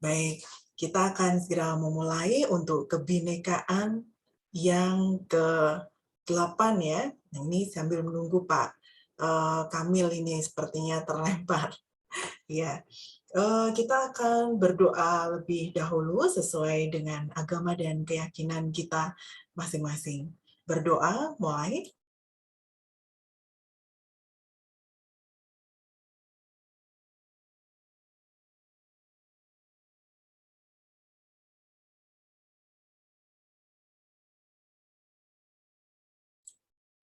Baik, kita akan segera memulai untuk kebinekaan yang ke-8 ya. Nah, ini sambil menunggu Pak Kamil ini sepertinya terlempar. Ya, kita akan berdoa lebih dahulu sesuai dengan agama dan keyakinan kita masing-masing. Berdoa, mulai.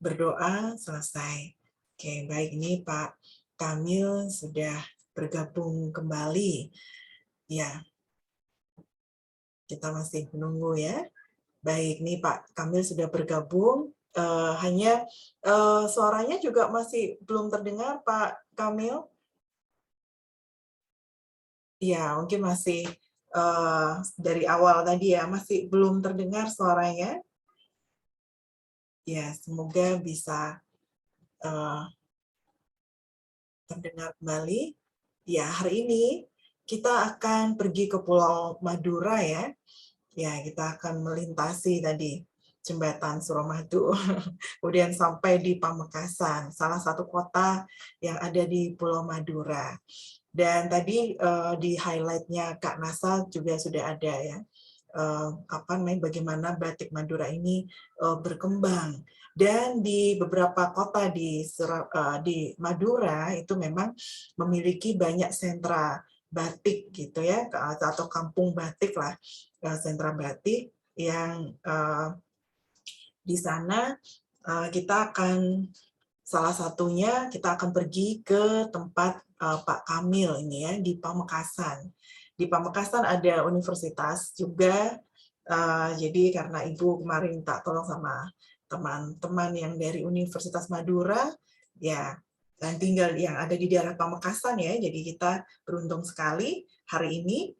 Berdoa selesai. Oke, baik, ini Pak Kamil sudah bergabung kembali. Ya, kita masih menunggu ya. Baik, nih Pak Kamil sudah bergabung. Hanya suaranya juga masih belum terdengar, Pak Kamil. Ya, mungkin masih dari awal tadi ya, masih belum terdengar suaranya. Ya, semoga bisa terdengar kembali. Ya, hari ini kita akan pergi ke Pulau Madura ya. Ya, kita akan melintasi tadi jembatan Suramadu, kemudian sampai di Pamekasan, salah satu kota yang ada di Pulau Madura. Dan tadi di highlight-nya Kak Nasa juga sudah ada ya, bagaimana batik Madura ini berkembang. Dan di beberapa kota di Madura itu memang memiliki banyak sentra batik gitu ya, atau kampung batik lah, sentra batik yang di sana kita akan salah satunya kita akan pergi ke tempat Pak Kamil ini ya di Pamekasan. Di Pamekasan ada universitas juga. Jadi karena Ibu kemarin minta tolong sama teman-teman yang dari Universitas Madura, ya, dan tinggal yang ada di daerah Pamekasan ya. Jadi kita beruntung sekali hari ini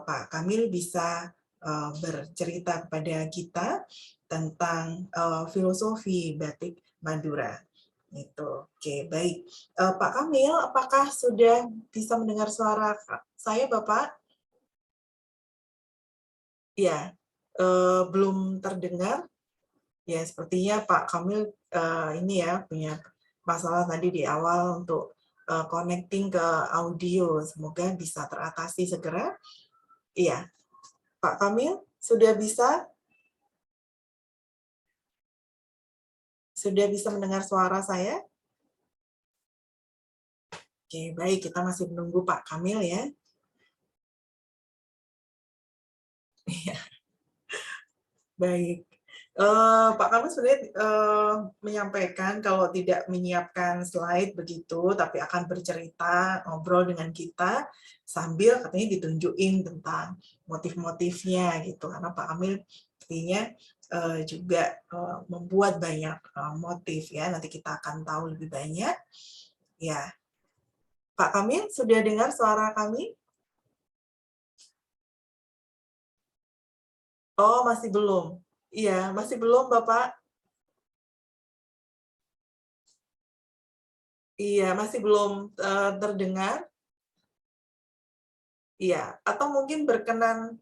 Pak Kamil bisa bercerita kepada kita tentang filosofi batik Madura. Itu. Oke, baik. Pak Kamil, apakah sudah bisa mendengar suara saya, Bapak? Ya, belum terdengar. Ya, sepertinya Pak Kamil ini ya punya masalah tadi di awal untuk connecting ke audio. Semoga bisa teratasi segera. Iya, Pak Kamil sudah bisa mendengar suara saya? Oke, baik. Kita masih menunggu Pak Kamil ya. Iya, baik. Pak Kamil sebenarnya menyampaikan kalau tidak menyiapkan slide begitu, tapi akan bercerita, ngobrol dengan kita sambil katanya ditunjukin tentang motif-motifnya gitu, karena Pak Kamil sepertinya juga membuat banyak motif ya. Nanti kita akan tahu lebih banyak. Ya, Pak Kamil sudah dengar suara kami? Oh, masih belum. Iya, masih belum, Bapak. Iya, masih belum terdengar. Iya, atau mungkin berkenan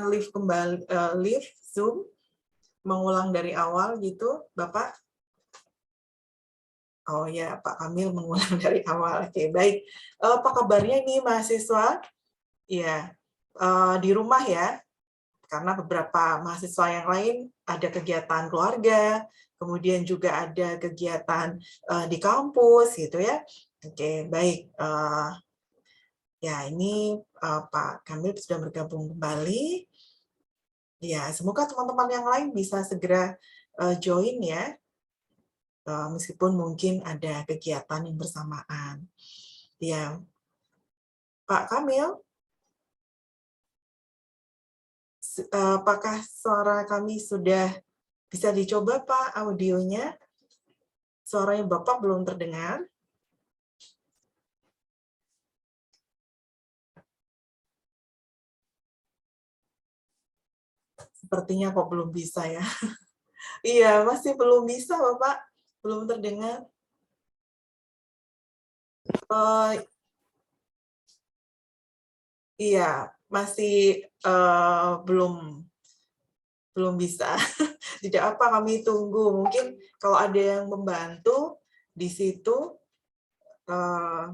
live kembali, live Zoom, mengulang dari awal gitu, Bapak. Oh ya, Pak Kamil mengulang dari awal. Oke, baik. Apa kabarnya ini mahasiswa? Iya, di rumah ya, karena beberapa mahasiswa yang lain ada kegiatan keluarga, kemudian juga ada kegiatan di kampus gitu ya. Oke, baik. Ya, ini Pak Kamil sudah bergabung kembali. Ya, semoga teman-teman yang lain bisa segera join ya, meskipun mungkin ada kegiatan yang bersamaan. Ya, Pak Kamil, apakah suara kami sudah bisa dicoba Pak audionya? Suaranya Bapak belum terdengar. Sepertinya kok belum bisa ya. Iya, masih belum bisa Bapak, belum terdengar. Iya, masih belum bisa. Tidak apa, kami tunggu. Mungkin kalau ada yang membantu di situ eh,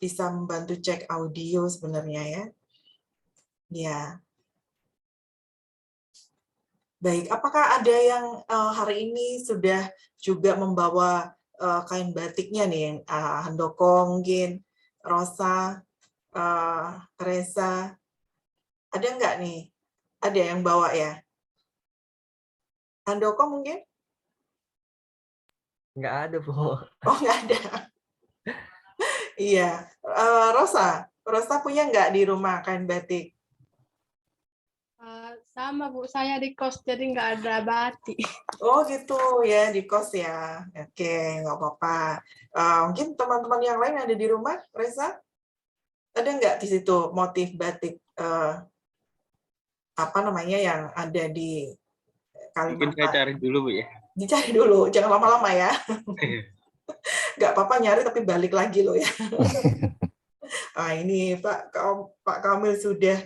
bisa membantu cek audio sebenarnya ya. Ya, baik. Apakah ada yang hari ini sudah juga membawa kain batiknya nih, Handoko mungkin, Rosa, Reza, ada nggak nih? Ada yang bawa ya? Handoko mungkin? Nggak ada, Bu. Oh, nggak ada. Iya. Rosa, Rosa punya nggak di rumah kain batik? Sama Bu, saya di kos jadi nggak ada batik. Oh gitu ya, di kos ya. Oke, nggak apa-apa. Mungkin teman-teman yang lain ada di rumah, Reza? Ada nggak di situ motif batik apa namanya yang ada di Mungkin saya Kalimantan? cari dulu, Bu ya. Dicari dulu, jangan lama-lama ya. Nggak apa-apa nyari tapi balik lagi loh ya. Ini Pak Kamil sudah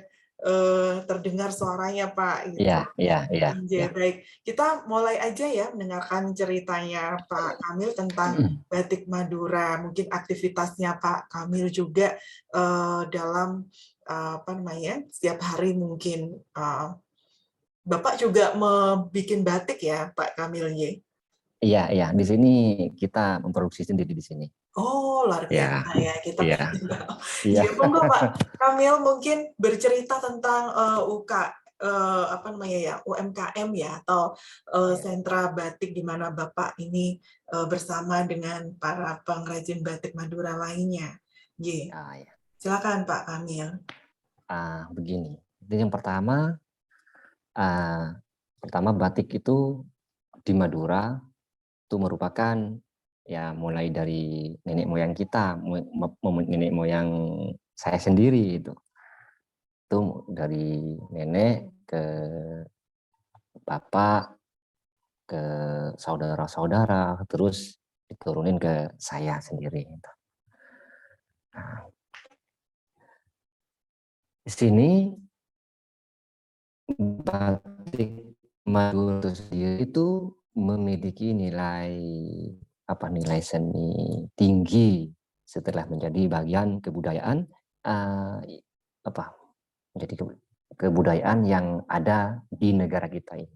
terdengar suaranya Pak. Gitu. Iya, iya, iya. Ya, baik. Kita mulai aja ya mendengarkan ceritanya Pak Kamil tentang Batik Madura. Mungkin aktivitasnya Pak Kamil juga dalam apa namanya setiap hari mungkin Bapak juga membuat batik ya Pak Kamil ya. Iya, iya. Di sini kita memproduksi sendiri di sini. Oh, luar Ya, biasa ya kita. iya, iya. Ya, monggo Pak Kamil mungkin bercerita tentang apa namanya ya UMKM ya atau sentra batik di mana Bapak ini bersama dengan para pengrajin batik Madura lainnya. Ye. Ah, ya. Silakan Pak Kamil. Begini. Itu yang pertama batik itu di Madura itu merupakan ya mulai dari nenek moyang kita, nenek moyang saya sendiri itu dari nenek ke bapak ke saudara-saudara terus diturunin ke saya sendiri. Nah, di sini batik Madura itu sendiri itu memiliki nilai seni tinggi setelah menjadi bagian kebudayaan menjadi kebudayaan yang ada di negara kita ini.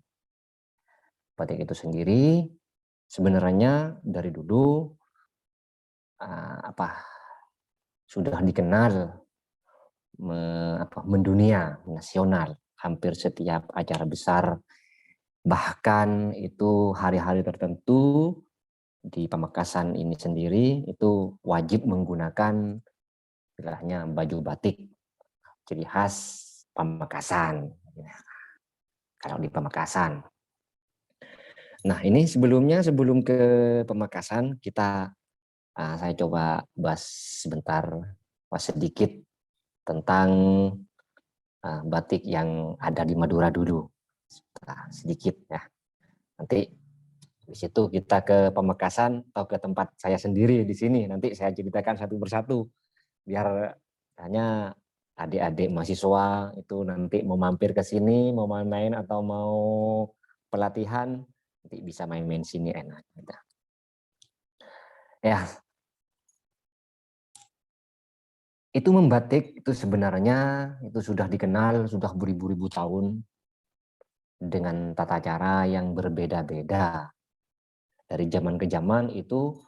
Batik itu sendiri sebenarnya dari dulu sudah dikenal mendunia, nasional. Hampir setiap acara besar, bahkan itu hari-hari tertentu di Pamekasan ini sendiri itu wajib menggunakan istilahnya baju batik, ciri khas Pamekasan. Kalau di Pamekasan. Nah ini sebelum ke Pamekasan saya coba bahas sebentar, sedikit tentang batik yang ada di Madura dulu, sedikit ya. Nanti di situ kita ke Pamekasan atau ke tempat saya sendiri di sini. Nanti saya ceritakan satu persatu biar hanya adik-adik mahasiswa itu nanti mau mampir ke sini, mau main-main atau mau pelatihan, nanti bisa main-main sini enak. Ya, itu membatik itu sebenarnya itu sudah dikenal sudah beribu-ribu tahun dengan tata cara yang berbeda-beda. Dari zaman ke zaman itu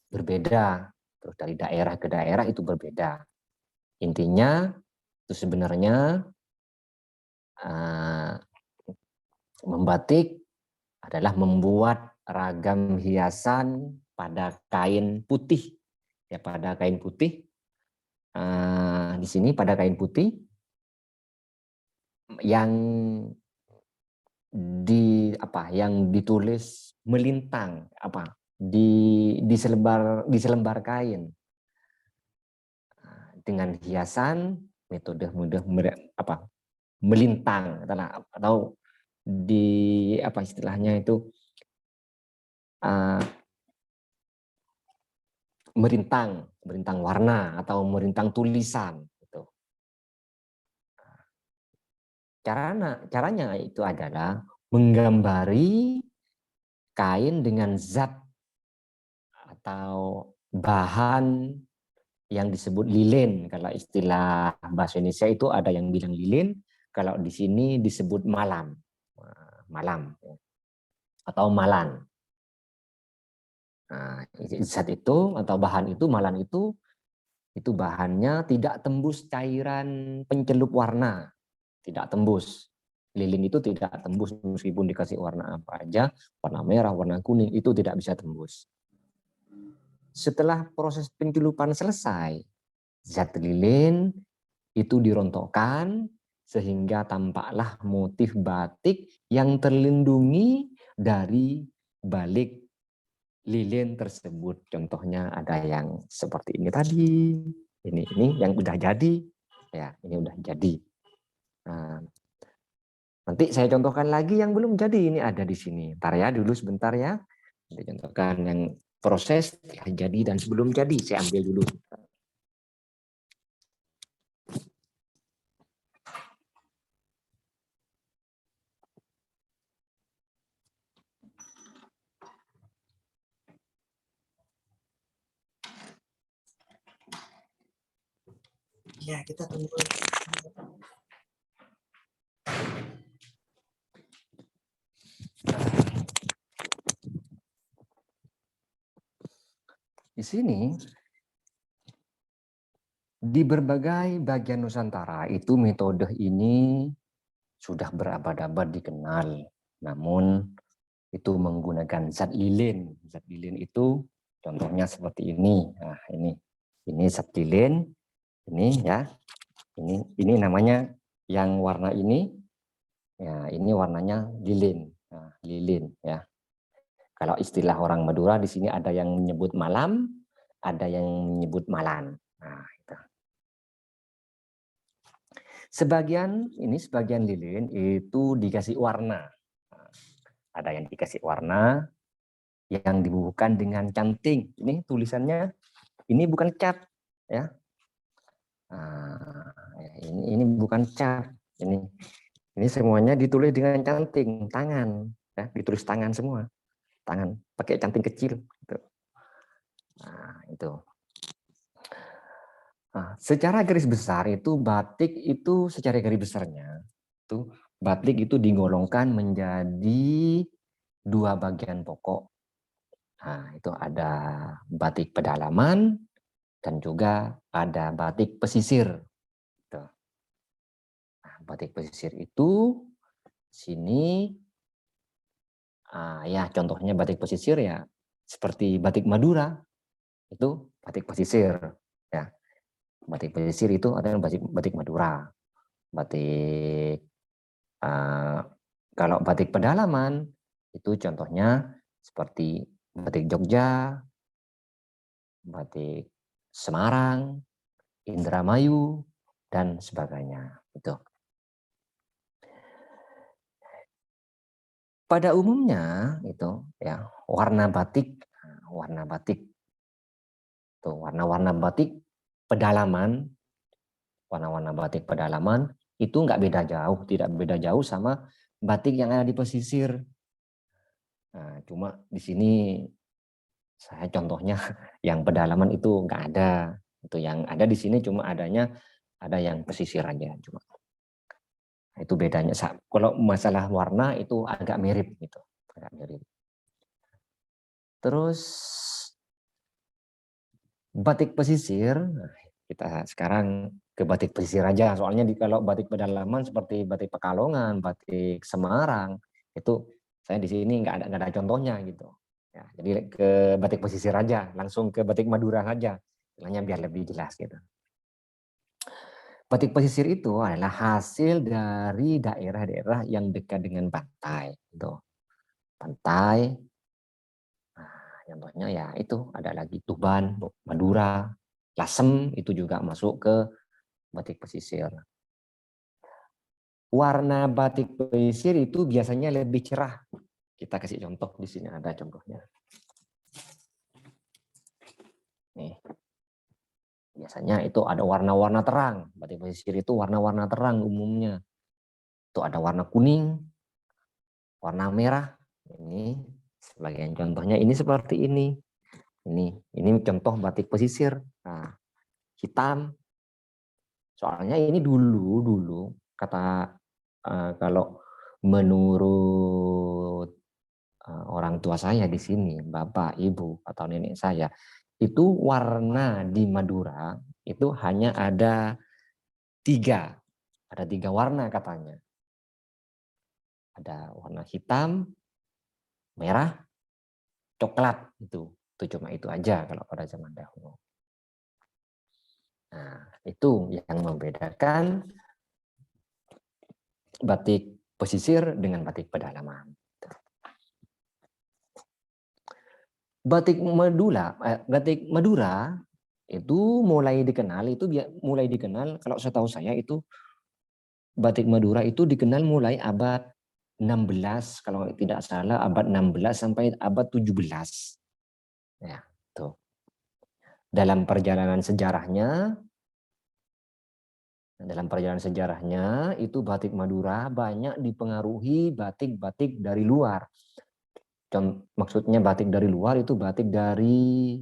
berbeda, terus dari daerah ke daerah itu berbeda. Intinya itu sebenarnya membatik adalah membuat ragam hiasan pada kain putih. Ya, pada kain putih. Di sini pada kain putih yang yang ditulis melintang di selembar kain dengan hiasan metode melintang atau istilahnya itu merintang warna atau merintang tulisan gitu. caranya itu adalah menggambari kain dengan zat atau bahan yang disebut lilin. Kalau istilah bahasa Indonesia itu ada yang bilang lilin, kalau di sini disebut malam atau malan. Nah, zat itu atau bahan itu, malan itu bahannya tidak tembus cairan pencelup warna, tidak tembus. Lilin itu tidak tembus meskipun dikasih warna apa aja, warna merah, warna kuning, itu tidak bisa tembus. Setelah proses pencelupan selesai, zat lilin itu dirontokkan sehingga tampaklah motif batik yang terlindungi dari balik lilin tersebut. Contohnya ada yang seperti ini tadi, ini yang udah jadi, ya ini udah jadi. Nah, nanti saya contohkan lagi yang belum jadi, ini ada di sini. Ntar ya, dulu sebentar ya. Saya contohkan yang proses yang jadi dan sebelum jadi, saya ambil dulu. Ya, kita tunggu. Di sini, di berbagai bagian Nusantara itu metode ini sudah berabad-abad dikenal. Namun itu menggunakan zat lilin. Zat lilin itu contohnya seperti ini. Nah, ini zat lilin. Ini ya. Ini namanya yang warna ini. Ya, ini warnanya lilin. Nah, lilin ya. Kalau istilah orang Madura di sini ada yang menyebut malam, ada yang menyebut malan. Nah, itu. Sebagian lilin itu dikasih warna. Ada yang dikasih warna yang dibubuhkan dengan canting. Ini tulisannya, ini bukan cat ya. Nah, ini bukan cat. Ini semuanya ditulis dengan canting tangan, ya, ditulis tangan semua. Tangan pakai canting kecil gitu. Nah, itu. Nah, secara garis besar itu batik itu secara garis besarnya itu batik itu digolongkan menjadi dua bagian pokok. Nah, itu ada batik pedalaman dan juga ada batik pesisir. Nah, batik pesisir itu sini ya contohnya batik pesisir ya seperti batik Madura itu batik pesisir ya. Batik pesisir itu adalah batik Madura. Batik kalau batik pedalaman itu contohnya seperti batik Jogja, batik Semarang, Indramayu dan sebagainya. Itu. Pada umumnya itu ya warna batik itu warna-warna batik pedalaman, warna-warna batik pedalaman itu nggak beda jauh, tidak beda jauh sama batik yang ada di pesisir. Nah, cuma di sini saya contohnya yang pedalaman itu nggak ada. Itu yang ada di sini cuma ada yang pesisir aja cuma. Nah, itu bedanya. Kalau masalah warna itu agak mirip gitu, agak mirip. Terus batik pesisir, nah, kita sekarang ke batik pesisir aja. Soalnya kalau batik pedalaman seperti batik Pekalongan, batik Semarang itu saya di sini nggak ada contohnya gitu. Ya, jadi ke batik pesisir aja, langsung ke batik Madura saja, istilahnya biar lebih jelas gitu. Batik pesisir itu adalah hasil dari daerah-daerah yang dekat dengan pantai. Gitu. Pantai, nah, contohnya ya itu ada lagi Tuban, Madura, Lasem itu juga masuk ke batik pesisir. Warna batik pesisir itu biasanya lebih cerah. Kita kasih contoh di sini ada contohnya. Nih. Biasanya itu ada warna-warna terang. Batik pesisir itu warna-warna terang umumnya. itu ada warna kuning, warna merah. Ini sebagian contohnya ini seperti ini. Ini contoh batik pesisir. Nah, hitam. Soalnya ini dulu kata kalau menurut orang tua saya di sini, bapak, ibu atau nenek saya, itu warna di Madura itu hanya ada 3. Ada 3 warna katanya. Ada warna hitam, merah, coklat itu cuma itu aja kalau pada zaman dahulu. Nah, itu yang membedakan batik pesisir dengan batik pedalaman. Batik Madura itu mulai dikenal kalau setahu saya itu batik Madura itu dikenal mulai abad 16 kalau tidak salah, abad 16 sampai abad 17. Ya, tuh. Dalam perjalanan sejarahnya itu batik Madura banyak dipengaruhi batik-batik dari luar. Maksudnya batik dari luar itu batik dari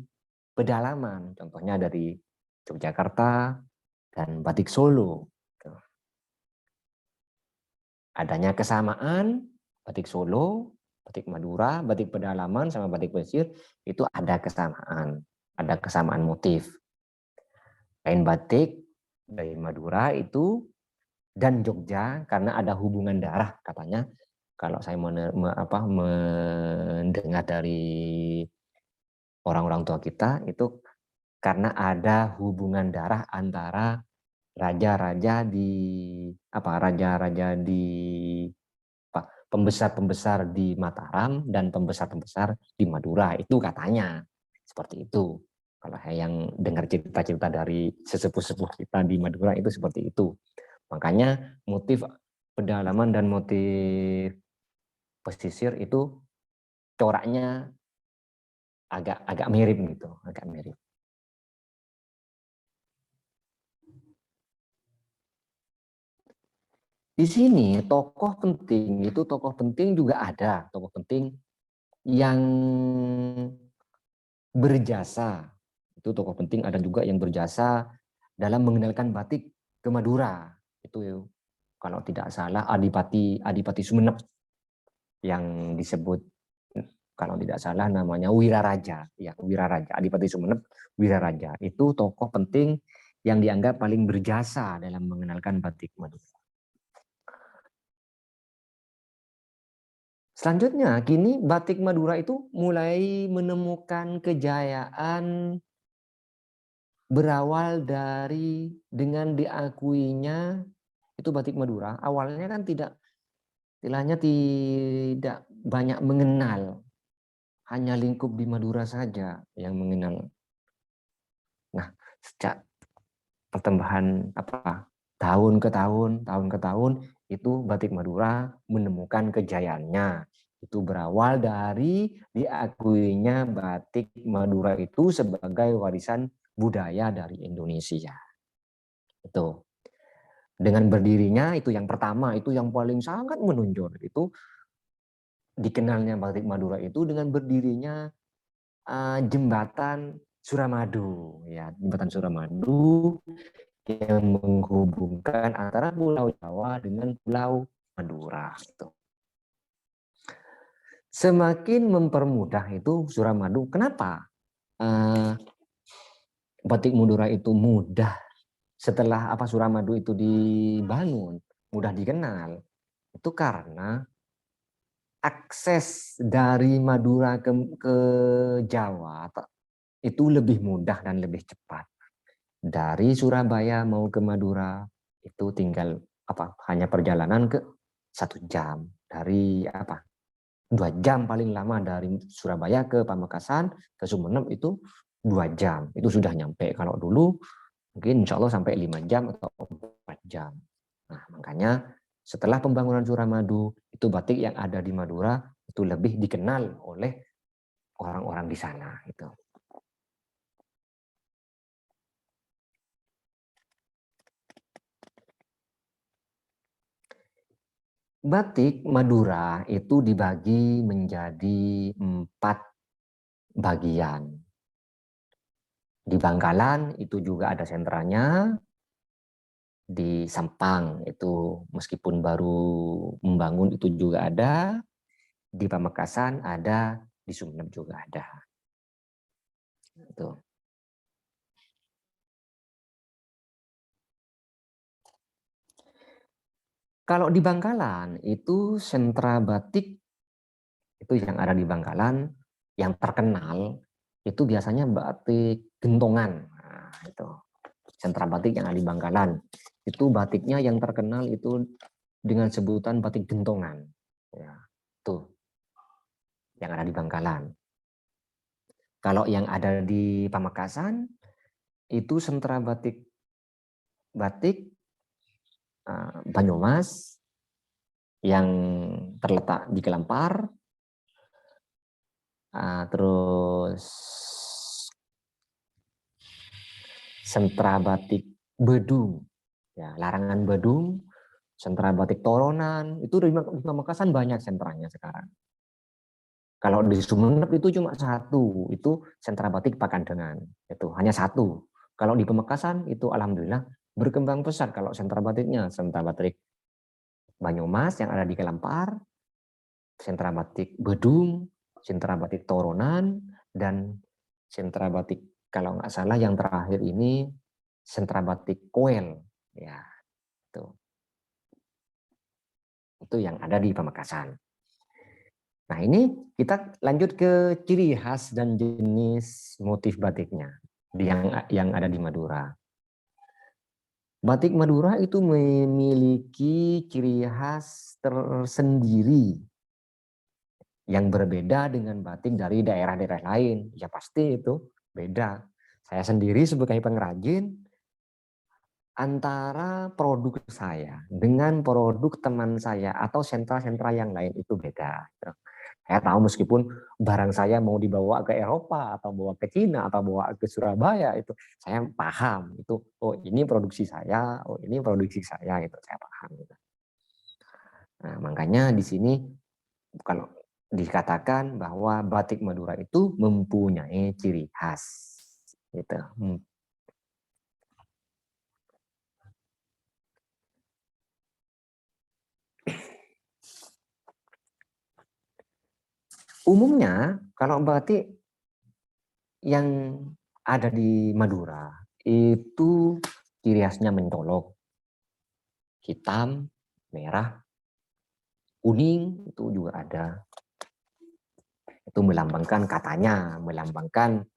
pedalaman. Contohnya dari Yogyakarta dan batik Solo. Adanya kesamaan batik Solo, batik Madura, batik pedalaman sama batik pesisir itu ada kesamaan motif. Kain batik dari Madura itu dan Jogja karena ada hubungan darah katanya. Kalau saya mendengar dari orang-orang tua kita itu karena ada hubungan darah antara raja-raja di pembesar-pembesar di Mataram dan pembesar-pembesar di Madura itu katanya seperti itu. Kalau yang dengar cerita-cerita dari sesepuh-sepuh kita di Madura itu seperti itu. Makanya motif pedalaman dan motif pesisir itu coraknya agak mirip gitu, agak mirip. Di sini tokoh penting juga ada, tokoh penting yang berjasa. Itu tokoh penting ada juga yang berjasa dalam mengenalkan batik ke Madura. Itu kalau tidak salah Adipati Sumenep yang disebut kalau tidak salah namanya Wiraraja. Ya, Wiraraja, Adipati Sumenep Wiraraja. Itu tokoh penting yang dianggap paling berjasa dalam mengenalkan batik Madura. Selanjutnya, kini batik Madura itu mulai menemukan kejayaan berawal dari dengan diakuinya itu batik Madura. Awalnya kan tidak banyak mengenal, hanya lingkup di Madura saja yang mengenal. Nah, sejak pertambahan tahun ke tahun itu batik Madura menemukan kejayaannya. Itu berawal dari diakuinya batik Madura itu sebagai warisan budaya dari Indonesia. Itu. Dengan berdirinya itu yang pertama, itu yang paling sangat menonjol itu dikenalnya batik Madura itu dengan berdirinya jembatan Suramadu, ya, jembatan Suramadu yang menghubungkan antara Pulau Jawa dengan Pulau Madura. Itu. Semakin mempermudah itu Suramadu. Kenapa batik Madura itu mudah setelah Suramadu itu dibangun, mudah dikenal? Itu karena akses dari Madura ke Jawa itu lebih mudah dan lebih cepat. Dari Surabaya mau ke Madura itu tinggal hanya perjalanan ke 1 jam. Dari 2 jam paling lama dari Surabaya ke Pamekasan ke Sumeneb itu 2 jam. Itu sudah nyampe. Kalau dulu mungkin insya Allah sampai 5 jam atau 4 jam. Nah, makanya setelah pembangunan Suramadu itu batik yang ada di Madura itu lebih dikenal oleh orang-orang di sana gitu. Batik Madura itu dibagi menjadi 4 bagian. Di Bangkalan itu juga ada sentranya, di Sampang itu meskipun baru membangun itu juga ada, di Pamekasan ada, di Sumeneb juga ada. Itu. Kalau di Bangkalan itu sentra batik itu yang ada di Bangkalan yang terkenal itu biasanya batik gentongan. Nah, itu sentra batik yang ada di Bangkalan. Itu batiknya yang terkenal itu dengan sebutan batik gentongan. Ya, tuh yang ada di Bangkalan. Kalau yang ada di Pamekasan itu sentra batik Banyumas yang terletak di Kelampar, terus sentra batik Bedung, ya, Larangan Bedung, sentra batik Toronan, itu di Pamekasan banyak sentranya sekarang. Kalau di Sumeneb itu cuma satu, itu sentra batik Pakandengan, itu hanya satu. Kalau di Pamekasan itu alhamdulillah berkembang pesat kalau sentra batiknya, sentra batik Banyumas yang ada di Kelampar, sentra batik Bedung, sentra batik Toronan, dan sentra batik kalau nggak salah yang terakhir ini sentra batik Koel, ya itu yang ada di Pamekasan. Nah ini kita lanjut ke ciri khas dan jenis motif batiknya yang ada di Madura. Batik Madura itu memiliki ciri khas tersendiri yang berbeda dengan batik dari daerah-daerah lain. Ya pasti itu beda. Saya sendiri sebagai pengrajin, antara produk saya dengan produk teman saya atau sentra-sentra yang lain itu beda. Saya tahu meskipun barang saya mau dibawa ke Eropa atau bawa ke Cina atau bawa ke Surabaya, itu saya paham itu, oh ini produksi saya, oh ini produksi saya, itu saya paham. Nah, makanya di sini kalau dikatakan bahwa batik Madura itu mempunyai ciri khas, gitu. Umumnya kalau batik yang ada di Madura itu ciri khasnya mencolok, hitam, merah, kuning itu juga ada. Itu melambangkan, katanya melambangkan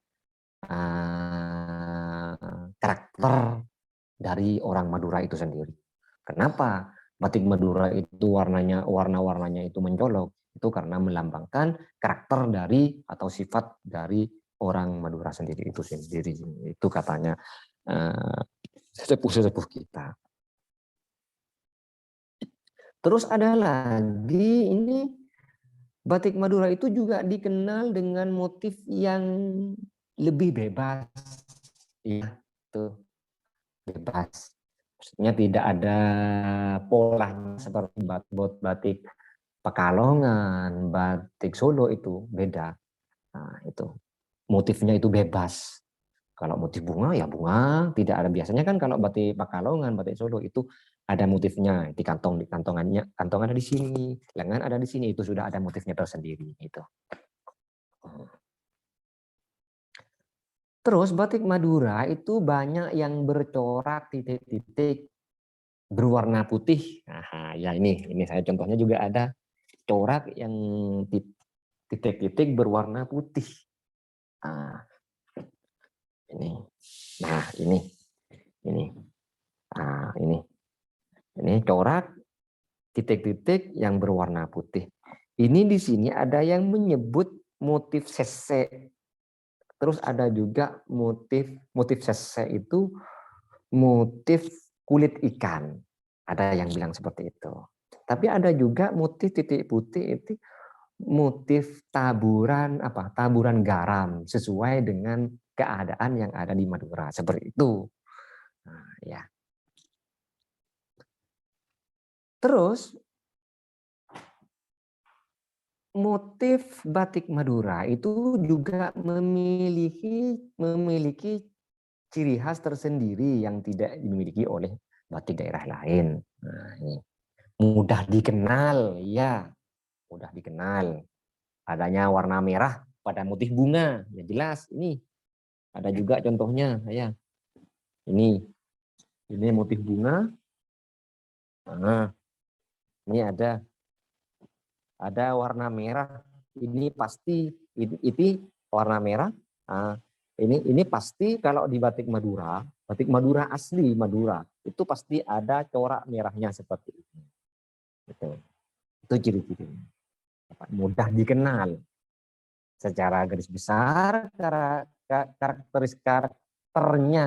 karakter dari orang Madura itu sendiri. Kenapa batik Madura itu warna-warnanya itu mencolok? Itu karena melambangkan karakter dari atau sifat dari orang Madura sendiri itu sendiri. Itu katanya sesepuh-sesepuh kita. Terus ada lagi ini batik Madura itu juga dikenal dengan motif yang lebih bebas, ya, tuh bebas. Maksudnya tidak ada pola seperti batik Pekalongan, batik Solo itu beda. Nah, itu motifnya itu bebas. Kalau motif bunga ya bunga, tidak ada. Biasanya kan kalau batik Pekalongan, batik Solo itu ada motifnya di kantongannya, kantong ada di sini, lengan ada di sini, itu sudah ada motifnya tersendiri itu. Terus batik Madura itu banyak yang bercorak titik-titik berwarna putih. Nah, ya ini saya contohnya juga ada corak yang titik-titik berwarna putih. Nah, ini. Nah, ini. Nah, ini corak titik-titik yang berwarna putih. Ini di sini ada yang menyebut motif sese. Terus ada juga motif sese itu motif kulit ikan. Ada yang bilang seperti itu. Tapi ada juga motif titik putih itu motif taburan garam sesuai dengan keadaan yang ada di Madura, seperti itu. Nah, ya. Terus motif batik Madura itu juga memiliki ciri khas tersendiri yang tidak dimiliki oleh batik daerah lain. Nah, ini mudah dikenal, ya, mudah dikenal. Adanya warna merah pada motif bunga, ya jelas. Ini ada juga contohnya, ya. Ini motif bunga. Nah, ini ada warna merah. Ini pasti ini warna merah. Nah, ini pasti kalau di batik Madura asli Madura itu pasti ada corak merahnya seperti ini. Itu ciri-cirinya. Mudah dikenal. Secara garis besar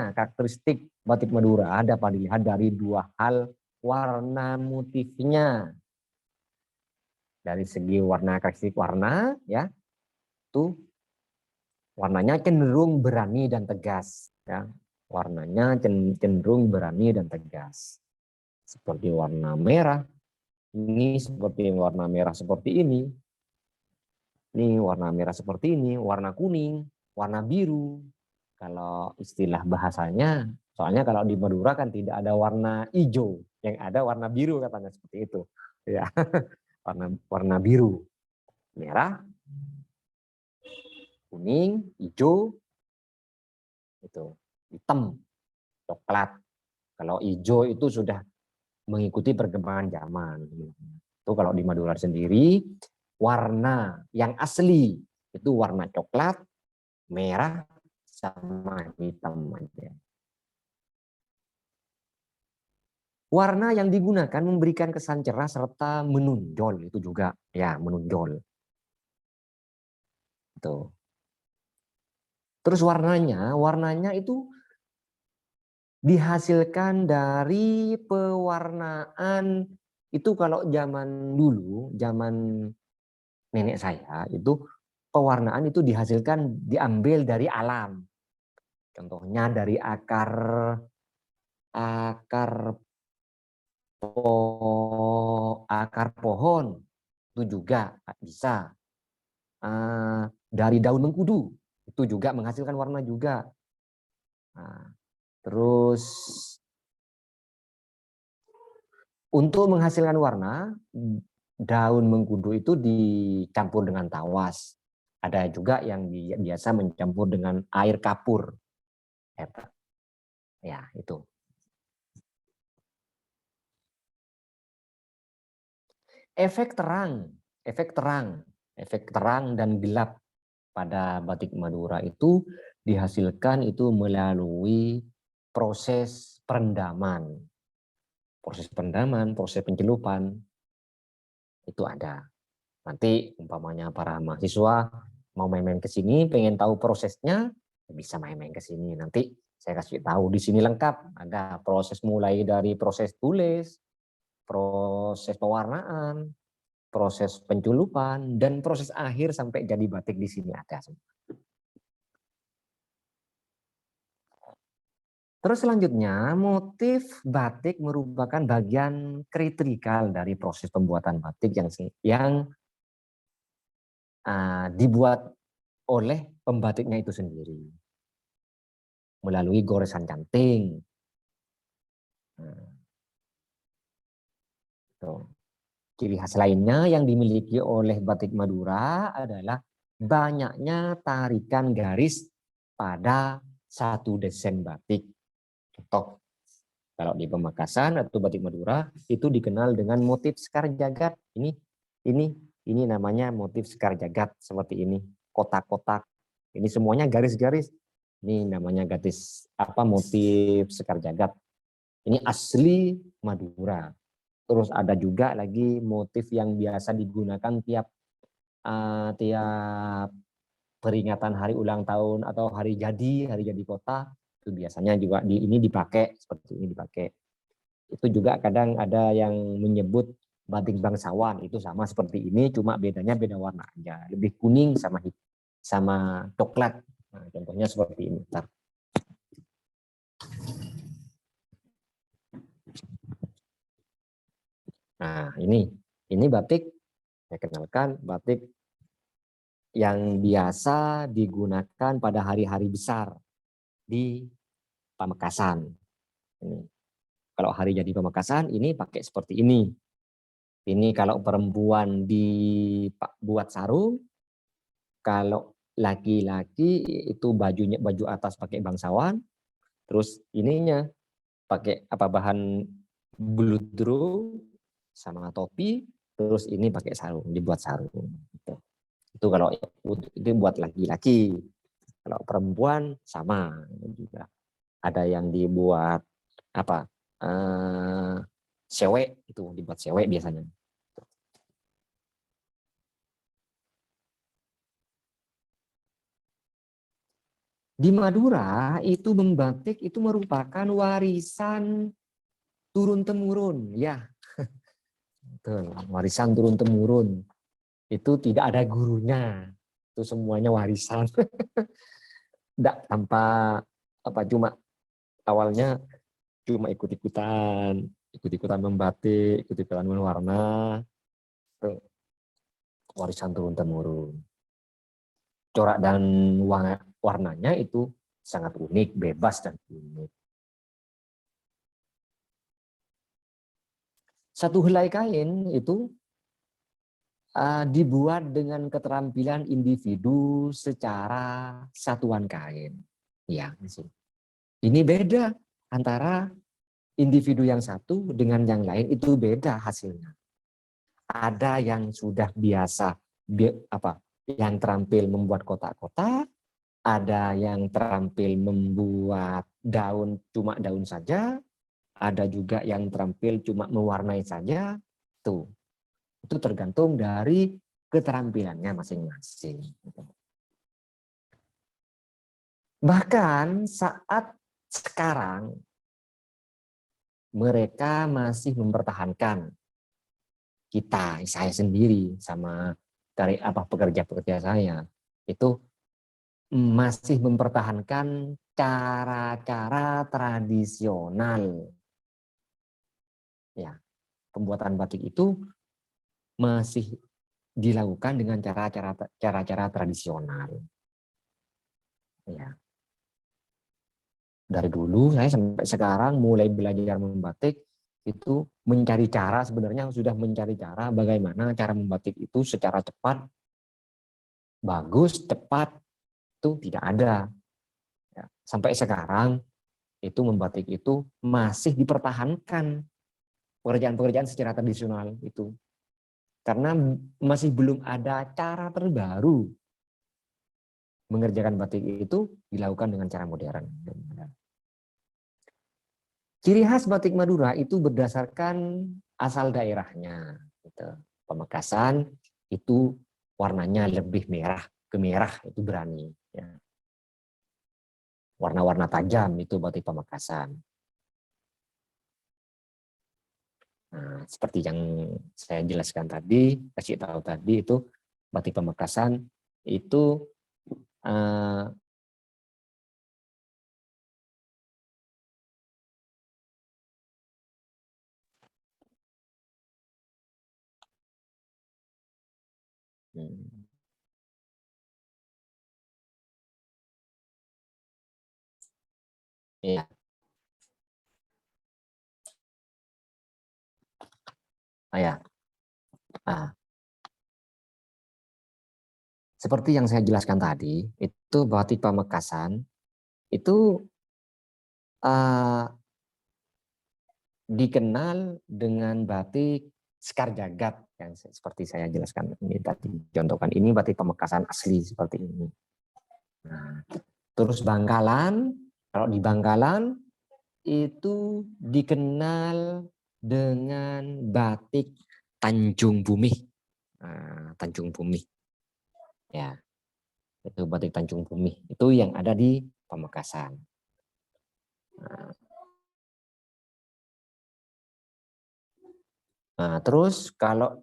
karakteristik batik Madura dapat dilihat dari dua hal: warna motifnya. Dari segi warna, karakteristik warna, ya, itu warnanya cenderung berani dan tegas, ya. Warnanya cenderung berani dan tegas. Seperti warna merah, ini seperti warna merah seperti ini. Ini warna merah seperti ini, warna kuning, warna biru. Kalau istilah bahasanya, soalnya kalau di Madura kan tidak ada warna hijau, yang ada warna biru katanya seperti itu. Ya, warna biru, merah, kuning, hijau, itu hitam, coklat. Kalau hijau itu sudah mengikuti perkembangan zaman. Itu kalau di Madura sendiri, warna yang asli itu warna coklat, merah, sama hitam aja. Warna yang digunakan memberikan kesan cerah serta menonjol, itu juga, ya, menonjol. Tuh. Terus warnanya itu dihasilkan dari pewarnaan. Itu kalau zaman dulu, zaman nenek saya, itu pewarnaan itu diambil dari alam. Contohnya dari akar pohon, itu juga bisa. Dari daun mengkudu, itu juga menghasilkan warna juga. Nah, terus untuk menghasilkan warna, daun mengkudu itu dicampur dengan tawas. Ada juga yang biasa mencampur dengan air kapur. Ya, itu. Efek terang dan gelap pada batik Madura itu dihasilkan itu melalui proses perendaman. Proses pencelupan itu ada. Nanti umpamanya para mahasiswa mau main-main ke sini, pengen tahu prosesnya, bisa main-main ke sini. Nanti saya kasih tahu di sini lengkap. Ada proses mulai dari proses tulis, proses pewarnaan, proses penculupan, dan proses akhir sampai jadi batik di sini ada. Terus selanjutnya, motif batik merupakan bagian kritikal dari proses pembuatan batik yang dibuat oleh pembatiknya itu sendiri melalui goresan canting. Ciri khas lainnya yang dimiliki oleh batik Madura adalah banyaknya tarikan garis pada satu desain batik. Contoh, kalau di Pamekasan atau batik Madura itu dikenal dengan motif sekar jagat. Ini namanya motif sekar jagat seperti ini, kotak-kotak. Ini semuanya garis-garis. Ini namanya motif sekar jagat. Ini asli Madura. Terus ada juga lagi motif yang biasa digunakan tiap peringatan hari ulang tahun atau hari jadi kota. Itu biasanya juga ini dipakai, seperti ini dipakai. Itu juga kadang ada yang menyebut batik bangsawan, itu sama seperti ini, cuma bedanya beda warna aja, lebih kuning sama coklat. Nah, contohnya seperti ini. Bentar. Nah, ini batik, saya kenalkan batik yang biasa digunakan pada hari-hari besar di Pamekasan. Ini. Kalau hari jadi Pamekasan ini pakai seperti ini. Ini kalau perempuan buat sarung, kalau laki-laki itu bajunya baju atas pakai bangsawan, terus ininya pakai bahan bludru sama topi, terus ini pakai sarung, dibuat sarung. Itu kalau itu buat laki-laki. Kalau perempuan sama juga. Ada yang dibuat cewek, itu dibuat cewek biasanya. Di Madura itu membatik itu merupakan warisan turun-temurun, ya. Betul, warisan turun-temurun. Itu tidak ada gurunya. Itu semuanya warisan. Tidak tanpa cuma awalnya cuma ikut-ikutan membatik, ikut-ikutan mewarna. Itu warisan turun-temurun. Corak dan warnanya itu sangat unik, bebas dan unik. Satu helai kain itu dibuat dengan keterampilan individu secara satuan kain. Ya, ini beda antara individu yang satu dengan yang lain, itu beda hasilnya. Ada yang sudah biasa yang terampil membuat kotak-kotak, ada yang terampil membuat cuma daun saja, ada juga yang terampil cuma mewarnai saja. Itu tergantung dari keterampilannya masing-masing. Bahkan saat sekarang mereka masih mempertahankan, saya sendiri sama pekerja-pekerja saya itu masih mempertahankan cara-cara tradisional. Ya, pembuatan batik itu masih dilakukan dengan cara-cara tradisional. Ya. Dari dulu saya sampai sekarang mulai belajar membatik itu sudah mencari cara bagaimana cara membatik itu secara cepat, bagus, cepat, itu tidak ada. Ya. Sampai sekarang itu membatik itu masih dipertahankan pekerjaan-pekerjaan secara tradisional itu. Karena masih belum ada cara terbaru mengerjakan batik itu dilakukan dengan cara modern. Ciri khas batik Madura itu berdasarkan asal daerahnya. Pamekasan itu warnanya lebih kemerah itu berani. Ya. Warna-warna tajam itu batik Pamekasan. Nah, seperti yang saya jelaskan tadi, kasih tahu tadi itu batik Pamekasan itu ya. Ya. Nah, seperti yang saya jelaskan tadi, itu batik Pamekasan itu dikenal dengan batik Sekar Jagad yang seperti saya jelaskan ini tadi. Contohkan ini batik Pamekasan asli seperti ini. Nah, terus Bangkalan, kalau di Bangkalan itu dikenal dengan batik Tanjung Bumi. Nah, Tanjung Bumi. Ya. Itu batik Tanjung Bumi. Itu yang ada di Pamekasan. Nah, terus kalau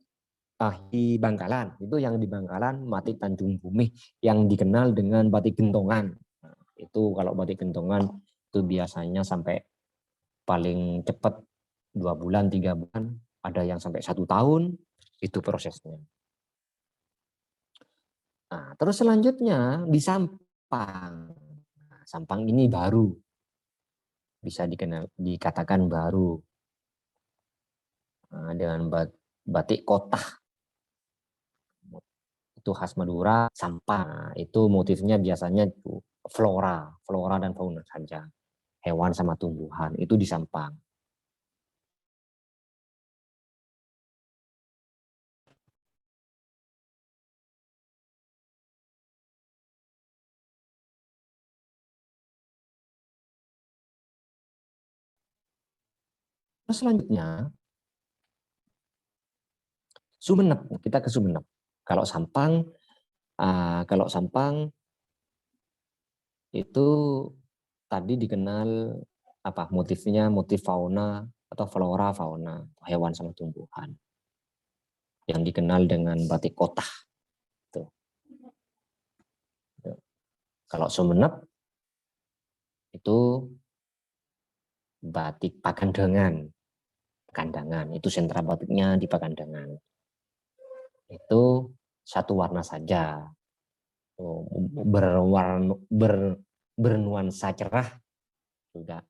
di Bangkalan, itu yang di Bangkalan batik Tanjung Bumi yang dikenal dengan batik gentongan. Nah, itu kalau batik gentongan itu biasanya sampai paling cepat 2 bulan, 3 bulan, ada yang sampai 1 tahun, itu prosesnya. Nah, terus selanjutnya di Sampang. Nah, Sampang ini baru, bisa dikatakan baru. Nah, dengan batik kotah, itu khas Madura. Sampang, nah, itu motifnya biasanya itu flora dan fauna saja, hewan sama tumbuhan, itu di Sampang. Terus selanjutnya Sumeneb, kita ke Sumeneb. Kalau Sampang itu tadi dikenal apa motifnya, motif fauna atau flora fauna, hewan sama tumbuhan yang dikenal dengan batik kotah. Tuh. Kalau Sumeneb itu batik Pakandangan, itu sentra batiknya di Pakandangan. Itu satu warna saja, bernuansa cerah juga,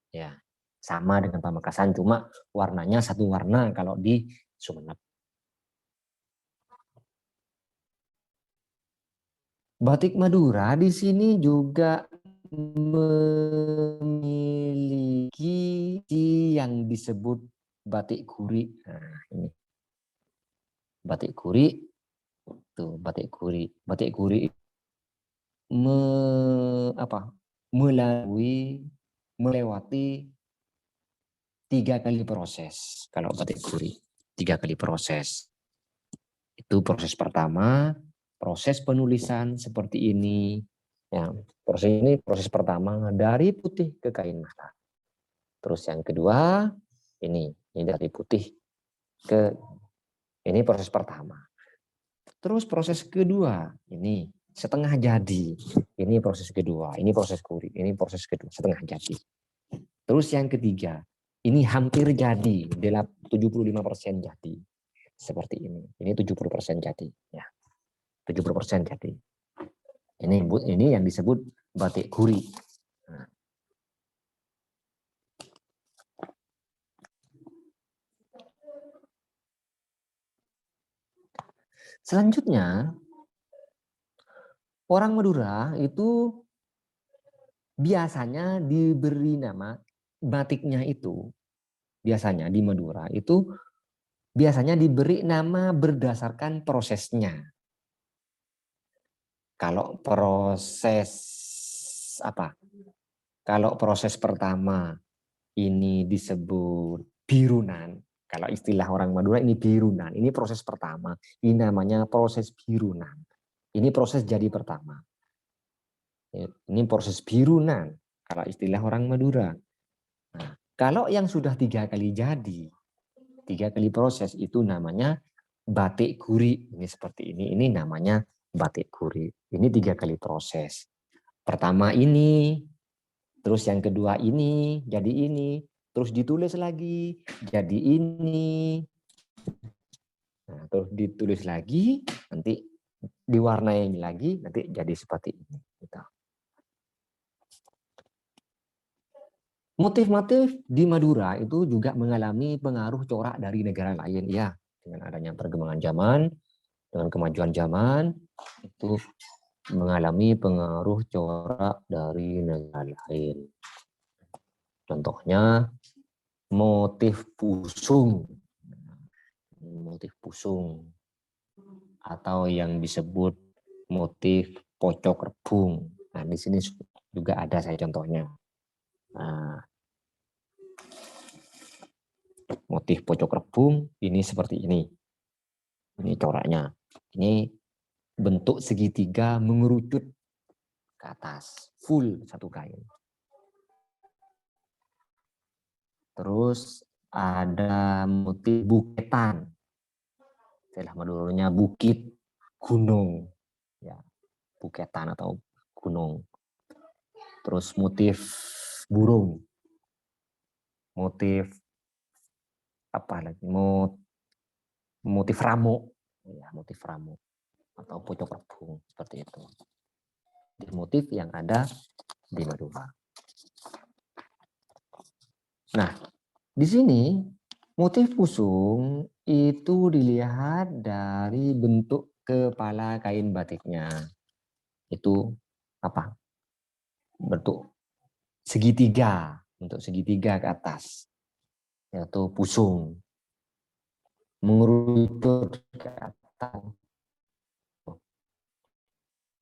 ya sama dengan Pamekasan, cuma warnanya satu warna kalau di Sumeneb. Batik Madura di sini juga memiliki yang disebut batik guri. Nah, ini batik guri, tuh batik guri. Batik guri melewati 3 kali proses. Kalau batik guri 3 kali proses. Itu proses pertama, proses penulisan seperti ini. Ya, proses pertama dari putih ke kain merah. Terus yang kedua ini dari putih ke ini proses pertama. Terus proses kedua ini setengah jadi. Ini proses kedua, ini proses guri, ini proses kedua setengah jadi. Terus yang ketiga ini hampir jadi, 75% jadi. Seperti ini. Ini 70% jadi, ya. 70% jadi. Ini yang disebut batik guri. Nah. Selanjutnya, orang Madura itu biasanya diberi nama batiknya itu, biasanya di Madura itu biasanya diberi nama berdasarkan prosesnya. Kalau proses pertama ini disebut birunan. Kalau istilah orang Madura ini birunan. Ini proses pertama. Ini namanya proses birunan. Ini proses jadi pertama. Ini proses birunan. Kalau istilah orang Madura. Nah, kalau yang sudah 3 kali jadi, 3 kali proses itu namanya batik guri. Ini seperti ini. Ini namanya batik guri. Ini 3 kali proses. Pertama ini, terus yang kedua ini, jadi ini, terus ditulis lagi, jadi ini. Nah, terus ditulis lagi, nanti diwarnai lagi, nanti jadi seperti ini. Motif-motif di Madura itu juga mengalami pengaruh corak dari negara lain, ya. Dengan adanya perkembangan zaman, dengan kemajuan zaman, itu mengalami pengaruh corak dari negara lain. Contohnya motif pusung atau yang disebut motif pocok rebung. Nah, di sini juga ada saya contohnya. Nah, motif pocok rebung ini seperti ini. Ini coraknya. Ini bentuk segitiga mengerucut ke atas, full satu kain. Terus ada motif buketan. Istilah Maduranya bukit, gunung, ya, buketan atau gunung. Terus motif burung, motif apa lagi? Motif ramo, ya, motif ramo. atau pucuk rebung seperti itu. Di motif yang ada di Madura. Nah, di sini motif pusung itu dilihat dari bentuk kepala kain batiknya. Itu apa? Bentuk segitiga, bentuk segitiga ke atas, yaitu pusung. Mengerucut ke atas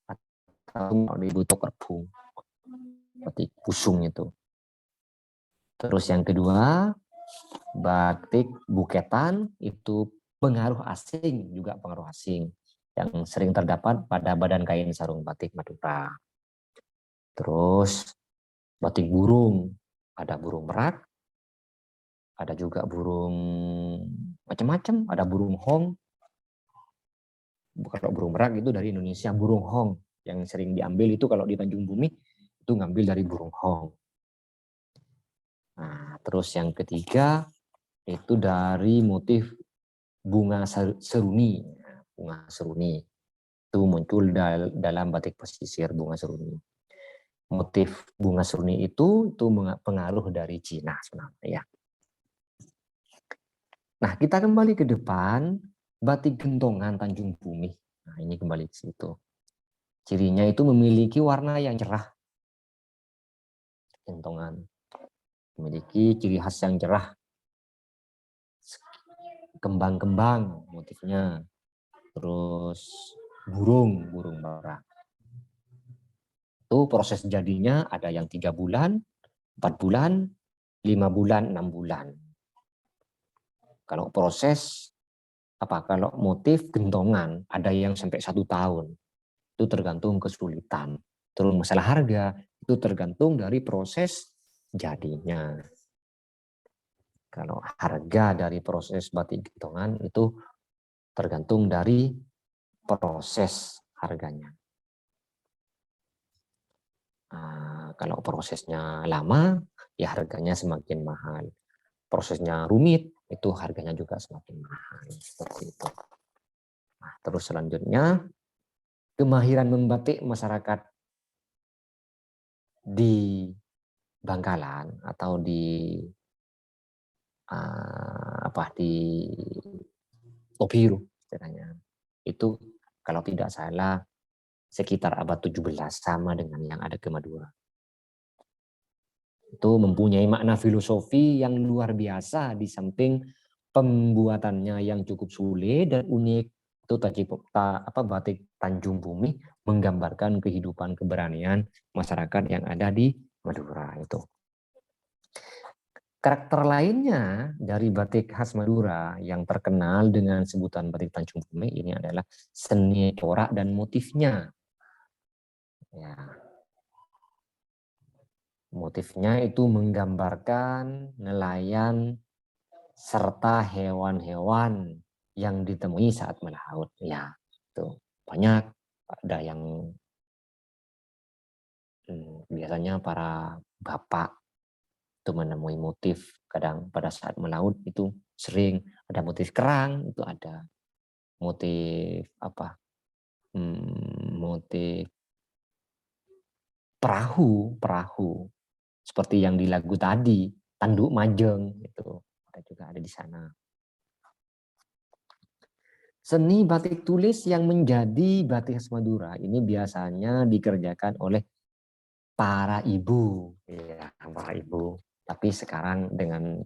atau di bentuk rebung, seperti pusung itu. Terus yang kedua, batik buketan itu pengaruh asing, juga pengaruh asing yang sering terdapat pada badan kain sarung batik Madura. Terus batik burung, ada burung merak, ada juga burung macam-macam, ada burung hong. Kalau burung merak itu dari Indonesia, burung hong yang sering diambil itu kalau di Tanjung Bumi itu ngambil dari burung hong. Nah, terus yang ketiga itu dari motif bunga seruni. Bunga seruni itu muncul dalam batik pesisir bunga seruni. Motif bunga seruni itu pengaruh dari Cina sebenarnya ya. Nah, kita kembali ke depan, batik gentongan Tanjung Bumi. Nah, ini kembali ke situ. Cirinya itu memiliki warna yang cerah. Gentongan memiliki ciri khas yang cerah. Kembang-kembang motifnya. Terus burung merak. Itu proses jadinya ada yang 3 bulan, 4 bulan, 5 bulan, 6 bulan. Kalau proses kalau motif gentongan ada yang sampai 1 tahun. Itu tergantung kesulitan. Terus masalah harga itu tergantung dari proses jadinya. Kalau harga dari proses batik gentongan itu tergantung dari proses harganya. Kalau prosesnya lama, ya harganya semakin mahal. Prosesnya rumit, itu harganya juga semakin mahal. Seperti itu. Nah, terus selanjutnya, kemahiran membatik masyarakat di Bangkalan atau di Tobiru istilahnya. Itu kalau tidak salah sekitar abad 17 sama dengan yang ada ke Madura. Itu mempunyai makna filosofi yang luar biasa di samping pembuatannya yang cukup sulit dan unik. Itu batik Tanjung Bumi menggambarkan kehidupan keberanian masyarakat yang ada di Madura itu. Karakter lainnya dari batik khas Madura yang terkenal dengan sebutan batik Tanjung Bumi ini adalah seni corak dan motifnya. Ya. Motifnya itu menggambarkan nelayan serta hewan-hewan yang ditemui saat melaut. Ya, itu banyak ada yang biasanya para bapak itu menemui motif kadang pada saat melaut itu sering ada motif kerang, itu ada motif motif perahu seperti yang di lagu tadi, tanduk majeng itu juga ada di sana. Seni batik tulis yang menjadi batik khas Madura ini biasanya dikerjakan oleh para ibu, ya, para ibu. Tapi sekarang dengan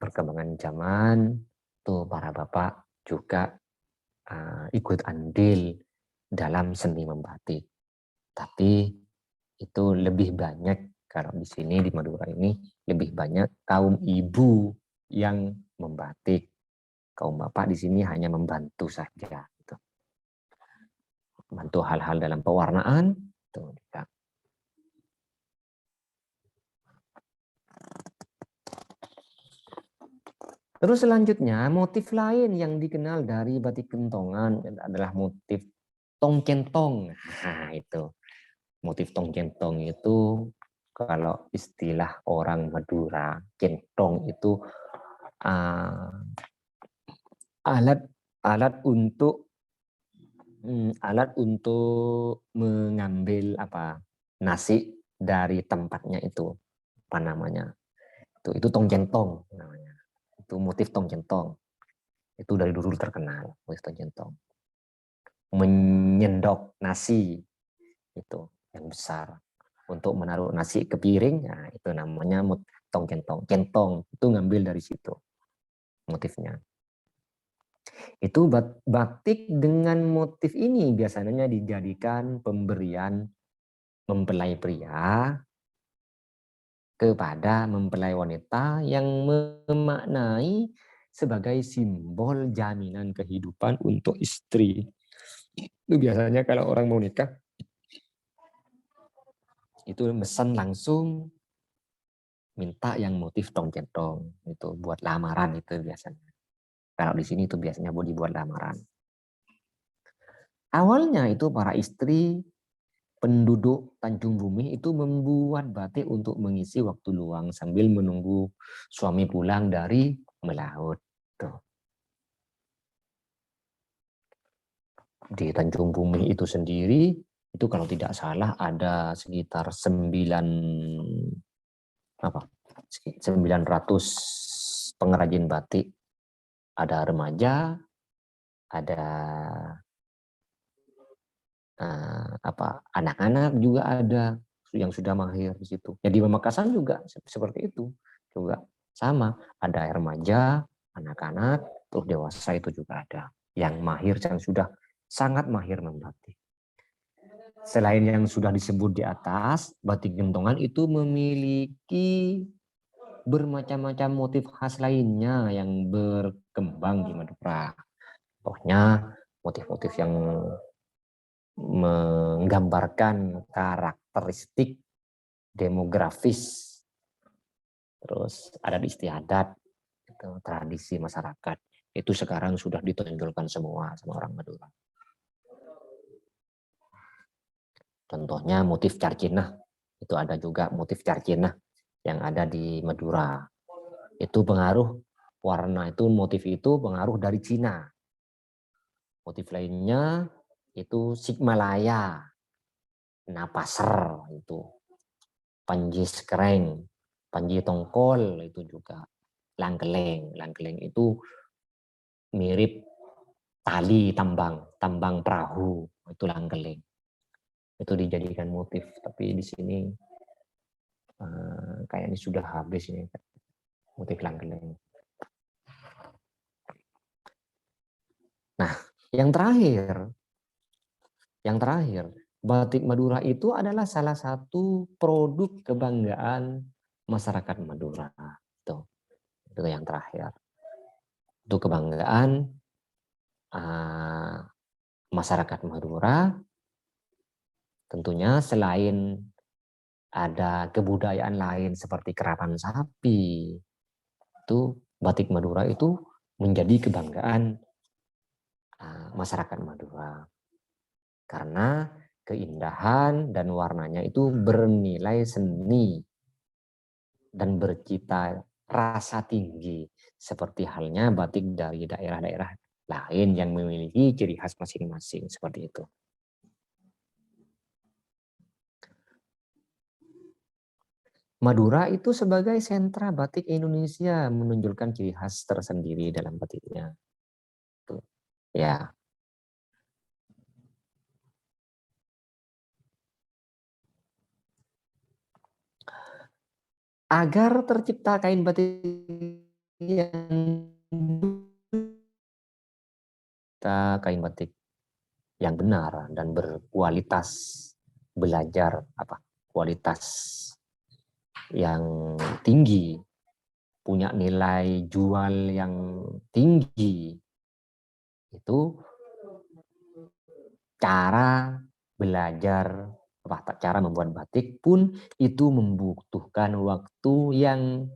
perkembangan zaman, tuh para bapak juga ikut andil dalam seni membatik. Tapi itu lebih banyak kalau di sini di Madura ini lebih banyak kaum ibu yang membatik. Kaum bapak di sini hanya membantu saja, gitu. Membantu hal-hal dalam pewarnaan. Tuh, terus selanjutnya motif lain yang dikenal dari batik gentongan adalah motif tongkentong. Nah itu motif tongkentong itu kalau istilah orang Madura, kentong itu alat untuk alat untuk mengambil nasi dari tempatnya itu, apa namanya? Itu tong-jentong namanya. Itu motif tong-jentong. Itu dari dulu terkenal, motif tong-jentong. Menyendok nasi itu yang besar untuk menaruh nasi ke piring, nah itu namanya tong-jentong. Jentong itu ngambil dari situ motifnya. Itu batik dengan motif ini biasanya dijadikan pemberian mempelai pria kepada mempelai wanita yang memaknai sebagai simbol jaminan kehidupan untuk istri. Itu biasanya kalau orang mau nikah, itu pesan langsung minta yang motif tong-jentong itu buat lamaran itu biasanya. Kalau di sini itu biasanya dibuat lamaran. Awalnya itu para istri penduduk Tanjung Bumi itu membuat batik untuk mengisi waktu luang sambil menunggu suami pulang dari melaut. Tuh. Di Tanjung Bumi itu sendiri, itu kalau tidak salah ada sekitar 900 pengrajin batik. Ada remaja, ada anak-anak juga ada yang sudah mahir di situ. Ya di Pamekasan juga seperti itu. Juga sama, ada remaja, anak-anak, terus dewasa itu juga ada yang mahir, yang sudah sangat mahir membatik. Selain yang sudah disebut di atas, batik gentongan itu memiliki bermacam-macam motif khas lainnya yang berkembang di Madura. Pokoknya motif-motif yang menggambarkan karakteristik demografis, terus adat istiadat, tradisi masyarakat. Itu sekarang sudah ditonjolkan semua sama orang Madura. Contohnya motif carcinah, itu ada juga motif carcinah yang ada di Madura. Itu pengaruh warna itu, motif itu pengaruh dari Cina. Motif lainnya itu Sigmalaya, Napaser itu, Panji Skreng, Panji Tongkol itu juga, Langkeleng. Langkeleng itu mirip tali tambang perahu, itu Langkeleng. Itu dijadikan motif, tapi di sini kayaknya sudah habis ini motif Langkeleng. Nah, yang terakhir, batik Madura itu adalah salah satu produk kebanggaan masyarakat Madura. Itu yang terakhir. Itu kebanggaan masyarakat Madura. Tentunya selain ada kebudayaan lain seperti kerapan sapi, itu batik Madura itu menjadi kebanggaan masyarakat Madura. Karena keindahan dan warnanya itu bernilai seni dan bercita rasa tinggi, seperti halnya batik dari daerah-daerah lain yang memiliki ciri khas masing-masing, seperti itu. Madura itu sebagai sentra batik Indonesia menunjukkan ciri khas tersendiri dalam batiknya. Ya. Agar tercipta kain batik yang benar dan berkualitas, belajar kualitas yang tinggi, punya nilai jual yang tinggi, itu cara belajar, cara membuat batik pun itu membutuhkan waktu yang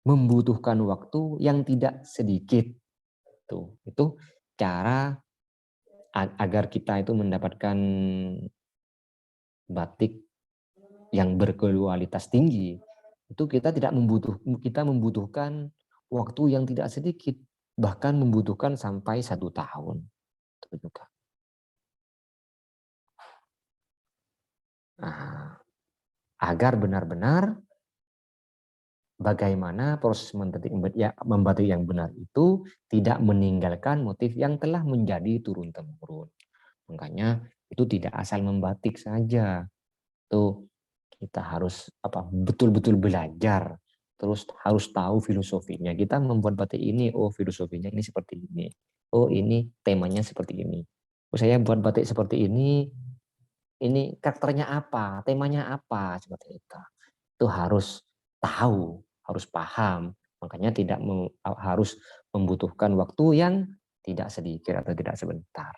membutuhkan waktu yang tidak sedikit. Itu cara agar kita itu mendapatkan batik yang berkualitas tinggi. Itu kita membutuhkan waktu yang tidak sedikit, bahkan membutuhkan sampai 1 tahun. juga. Nah, agar benar-benar bagaimana proses membatik yang benar itu tidak meninggalkan motif yang telah menjadi turun-temurun. Makanya itu tidak asal membatik saja. Tuh kita harus betul-betul belajar, terus harus tahu filosofinya. Kita membuat batik ini, oh filosofinya ini seperti ini. Oh ini temanya seperti ini. Oh saya buat batik seperti ini karakternya apa, temanya apa, seperti itu. Itu harus tahu, harus paham. Makanya harus membutuhkan waktu yang tidak sedikit atau tidak sebentar.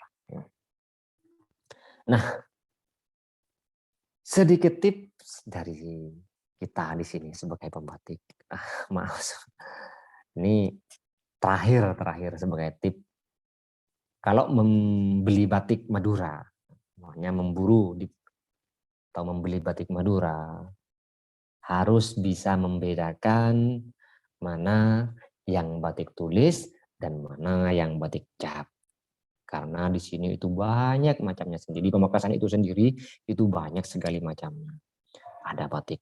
Nah, sedikit tips dari kita di sini sebagai pembatik. Maaf, ini terakhir sebagai tip. Kalau membeli batik Madura, makanya atau membeli batik Madura, harus bisa membedakan mana yang batik tulis dan mana yang batik cap. Karena di sini itu banyak macamnya sendiri. Di Pamekasan itu sendiri itu banyak sekali macamnya. Ada batik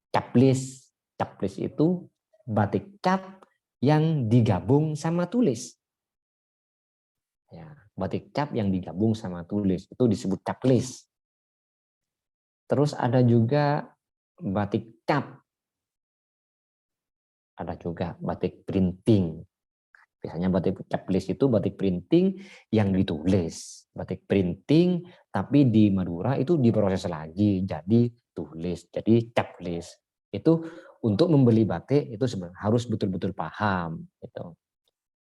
caplis. Caplis itu batik cap yang digabung sama tulis. Ya, batik cap yang digabung sama tulis itu disebut caplis. Terus ada juga batik cap. Ada juga batik printing. Biasanya batik caplis itu batik printing yang ditulis. Batik printing tapi di Madura itu diproses lagi jadi tulis, jadi caplis. Itu untuk membeli batik itu sebenarnya harus betul-betul paham gitu.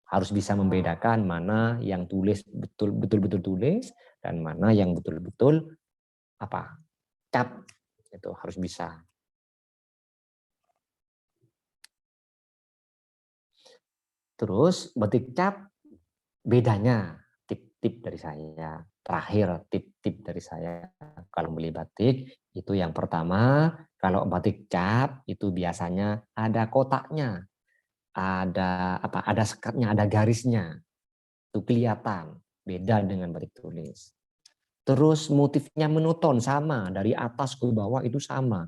Harus bisa membedakan mana yang tulis betul-betul tulis dan mana yang betul-betul cap. Itu harus bisa. Terus batik cap bedanya, tip-tip dari saya. Terakhir tip-tip dari saya kalau beli batik itu yang pertama, kalau batik cap itu biasanya ada kotaknya. Ada sekatnya, ada garisnya. Itu kelihatan, beda dengan batik tulis. Terus motifnya monoton sama, dari atas ke bawah itu sama.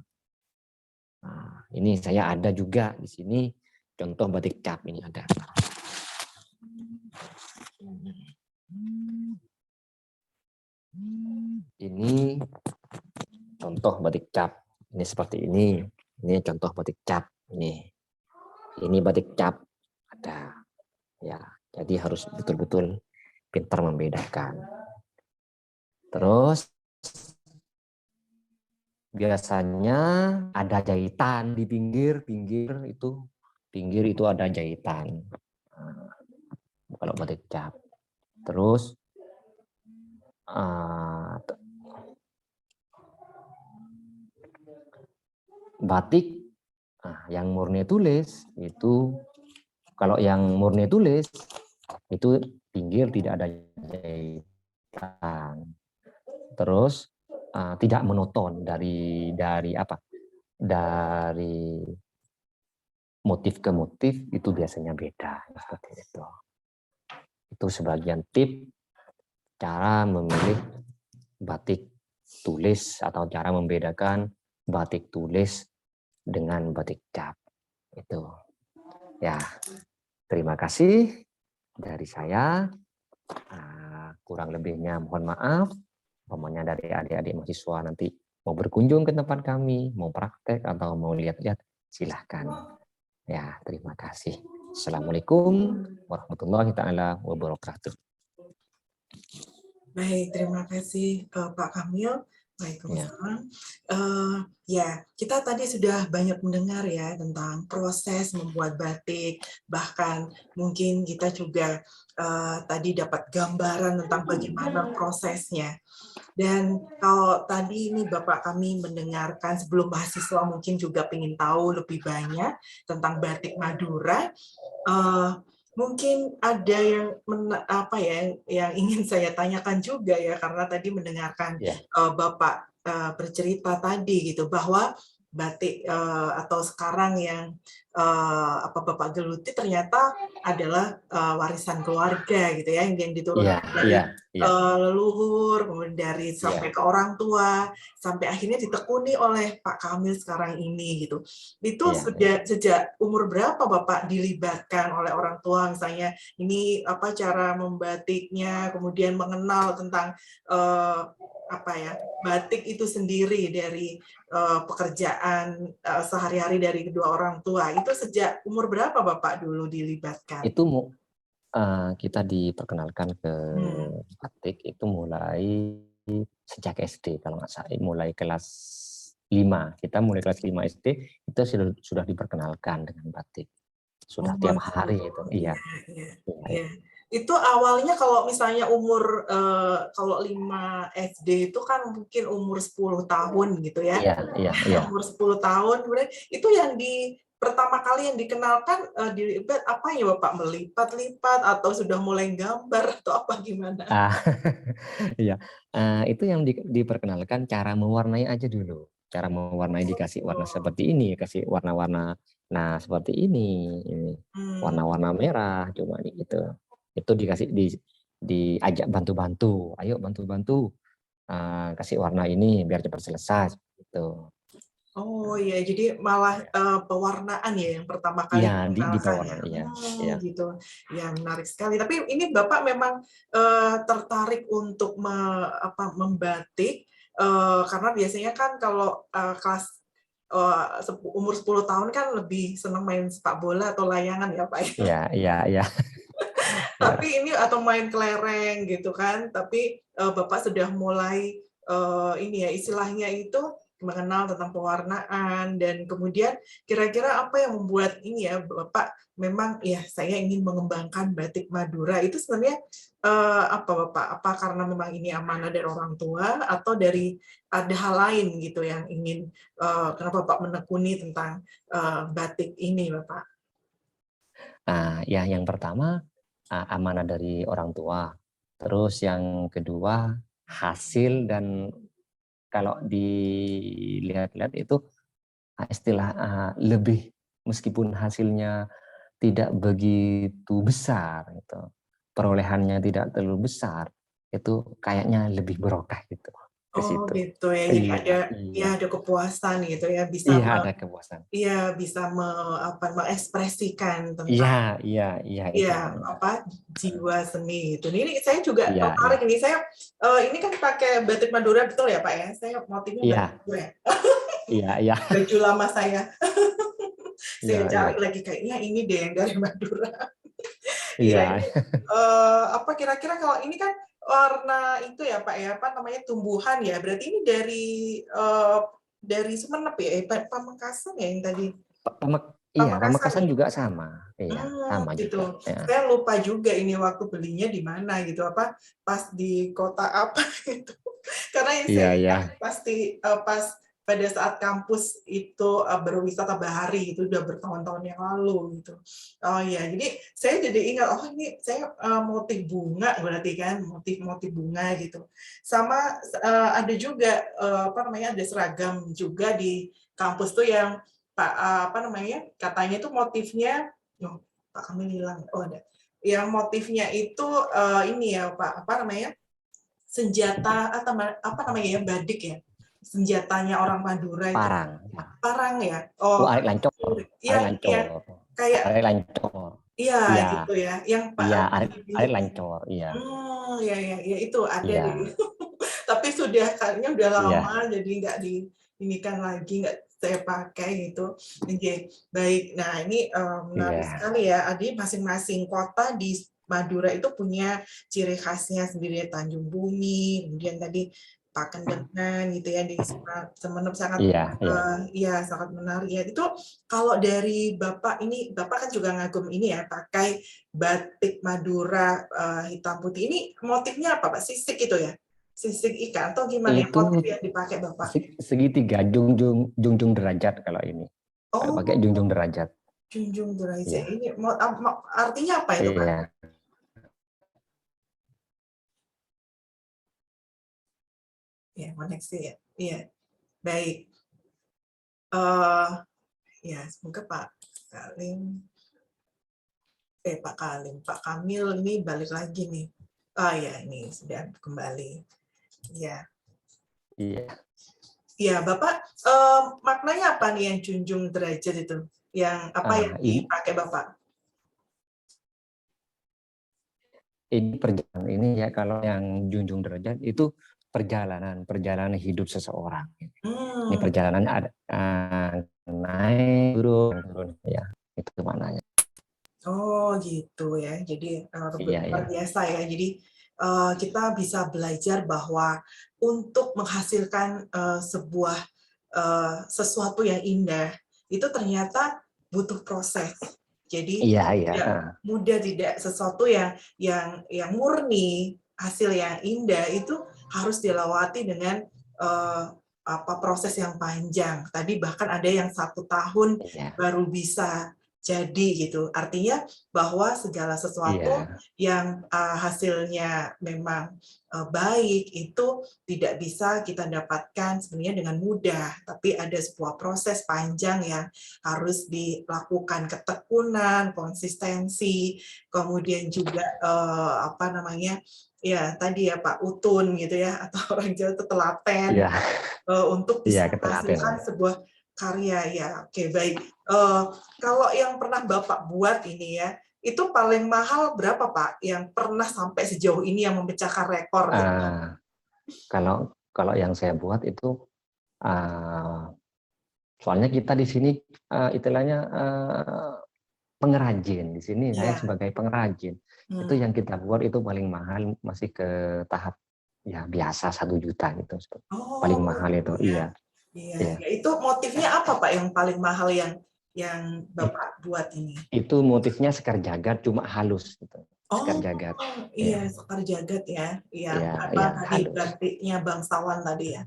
Nah, ini saya ada juga di sini contoh batik cap ini ada. Ini contoh batik cap. Ini seperti ini. Ini contoh batik cap. Ini batik cap ada. Ya, jadi harus betul-betul pintar membedakan. Terus biasanya ada jahitan di pinggir itu ada jahitan. Kalau batik cap. Terus batik yang murni tulis itu, kalau yang murni tulis itu pinggir tidak ada jahitan. Terus tidak monoton dari motif ke motif itu biasanya beda seperti itu. Itu sebagian tip cara memilih batik tulis atau cara membedakan batik tulis dengan batik cap. Itu. Ya, terima kasih dari saya. Kurang lebihnya mohon maaf. Umpamanya dari adik-adik mahasiswa nanti mau berkunjung ke tempat kami, mau praktek atau mau lihat-lihat, silahkan. Ya, terima kasih. Assalamualaikum warahmatullahi taala wabarakatuh. Baik, terima kasih Pak Kamil. Waalaikumsalam. Ya, kita tadi sudah banyak mendengar ya tentang proses membuat batik, bahkan mungkin kita juga tadi dapat gambaran tentang bagaimana prosesnya. Dan kalau tadi ini Bapak kami mendengarkan sebelum mahasiswa mungkin juga ingin tahu lebih banyak tentang batik Madura, mungkin ada yang ingin saya tanyakan juga ya, karena tadi mendengarkan Bapak bercerita tadi gitu bahwa batik atau sekarang yang Bapak geluti ternyata adalah warisan keluarga gitu ya, yang diturunkan dari leluhur, kemudian dari sampai ke orang tua, sampai akhirnya ditekuni oleh Pak Kamil sekarang ini gitu. Itu sejak umur berapa Bapak dilibatkan oleh orang tua, misalnya ini cara membatiknya, kemudian mengenal tentang batik itu sendiri dari pekerjaan sehari-hari dari kedua orang tua. Itu sejak umur berapa Bapak dulu dilibatkan? Itu kita diperkenalkan ke batik itu mulai sejak SD kalau nggak salah, mulai kelas 5. Kita mulai kelas 5 SD itu sudah diperkenalkan dengan batik. Sudah tiap hari itu. Iya. Itu awalnya kalau misalnya umur kalau 5 SD itu kan mungkin umur 10 tahun gitu ya. Iya. Umur 10 tahun kemudian itu yang pertama kali yang dikenalkan apa ya Bapak, melipat-lipat atau sudah mulai gambar atau apa gimana? Iya. Itu yang diperkenalkan cara mewarnai aja dulu. Cara mewarnai dikasih warna seperti ini, kasih warna-warna nah seperti ini warna-warna merah cuma gitu. Itu diajak bantu-bantu, ayo bantu-bantu kasih warna ini biar cepat selesai gitu. Oh iya, jadi malah pewarnaan ya yang pertama kali dikenalkan ya. Gitu. Ya menarik sekali. Tapi ini Bapak memang tertarik untuk membatik karena biasanya kan kalau kelas umur 10 tahun kan lebih senang main sepak bola atau layangan ya Pak. Iya. Tapi ini atau main kelereng gitu kan. Tapi Bapak sudah mulai ini ya istilahnya itu mengenal tentang pewarnaan, dan kemudian kira-kira apa yang membuat ini ya Bapak memang ya saya ingin mengembangkan batik Madura itu sebenarnya apa Bapak? Apa karena memang ini amanah dari orang tua atau dari ada hal lain gitu yang ingin kenapa Bapak menekuni tentang batik ini Bapak? Ya yang pertama amanah dari orang tua. Terus yang kedua hasil, dan kalau dilihat-lihat itu istilah lebih meskipun hasilnya tidak begitu besar gitu, perolehannya tidak terlalu besar, itu kayaknya lebih berkah gitu ke situ. Gitu ya. Jadi ada kepuasan gitu ya, bisa ada kepuasan. bisa mengekspresikan tentang itu. jiwa seni itu. Ini saya juga tertarik ini. Saya ini kan pakai batik Madura betul ya Pak ya? Saya motifnya batik Madura. Iya. Baju lama saya. Saya cari lagi kayaknya ini deh yang dari Madura. Kira-kira kalau ini kan warna itu ya Pak ya, tumbuhan ya. Berarti ini dari Sumenep ya, Pamekasan ya yang tadi. Pamekasan juga sama. Sama gitu. juga. Ya. Saya lupa juga ini waktu belinya di mana gitu, pas di kota apa gitu. Karena yang saya pasti pas pada saat kampus itu berwisata bahari itu udah bertahun-tahun yang lalu gitu. Oh iya, jadi saya jadi ingat ini saya motif bunga berarti kan, motif bunga gitu. Sama ada juga ada seragam juga di kampus tuh yang katanya itu motifnya Pak Kamil hilang. Ada. Yang motifnya itu ini ya Pak, senjata badik ya. Senjatanya orang Madura itu parang ya. Arik lancor. Kayak arik lancor. Gitu ya. Yang arik lancor, iya. Ya itu ada di. Tapi kayaknya udah lama jadi nggak diinikan lagi, nggak saya pakai gitu. Baik. Nah, ini menarik sekali ya. Adi, masing-masing kota di Madura itu punya ciri khasnya sendiri, Tanjung Bumi, kemudian tadi Pakendengan gitu ya, di Sumenep sangat sangat menarik ya. Itu kalau dari Bapak ini, Bapak kan juga ngagum ini ya, pakai batik Madura hitam putih. Ini motifnya apa Pak? Sisik itu ya? Sisik ikan atau gimana itu motif yang dipakai Bapak? Segitiga junjung derajat kalau ini. Kalau pakai junjung derajat. Junjung derajat. Ini artinya apa itu Pak? Ya, koneksi ya. Iya. Baik. Ya, semoga Pak Kamil ini balik lagi nih. Oh ya, ini sudah kembali. Ya, Iya. ya Bapak, maknanya apa nih yang junjung derajat itu? Yang apa yang Ini dipakai Bapak? perjalanan ini ya, kalau yang junjung derajat itu perjalanan hidup seseorang. Ini perjalanannya ada naik turun ya, itu maknanya. Oh gitu ya, jadi Iya, luar ya. biasa ya. Jadi kita bisa belajar bahwa untuk menghasilkan sebuah sesuatu yang indah itu ternyata butuh proses. Jadi Iya, iya. tidak mudah, tidak sesuatu yang murni, hasil yang indah itu harus dilewati dengan proses yang panjang. Tadi bahkan ada yang 1 tahun Iya. baru bisa jadi gitu. Artinya bahwa segala sesuatu Iya. yang hasilnya memang baik itu tidak bisa kita dapatkan sebenarnya dengan mudah, tapi ada sebuah proses panjang yang harus dilakukan, ketekunan, konsistensi, kemudian juga ya tadi ya Pak, utun gitu ya, atau orang Jawa itu telaten Iya. untuk Iya, bisa menghasilkan ketelatenan. sebuah karya ya. Oke, baik. Kalau yang pernah Bapak buat ini ya, itu paling mahal berapa Pak? Yang pernah sampai sejauh ini yang memecahkan rekor gitu? Kalau yang saya buat itu soalnya kita di sini istilahnya pengrajin. Di sini saya Iya. sebagai pengrajin. Itu yang kita buat itu paling mahal masih ke tahap ya biasa 1 juta gitu. Paling Oh, mahal itu. gitu ya. Iya. Iya, Iya. ya. Itu motifnya apa Pak yang paling mahal yang Bapak buat ini? Itu motifnya sekar jagad cuma halus gitu. Sekar Oh, jagad. iya, Iya. sekar jagad ya. Yang Iya, apa yang tadi halus. batiknya bangsawan tadi ya.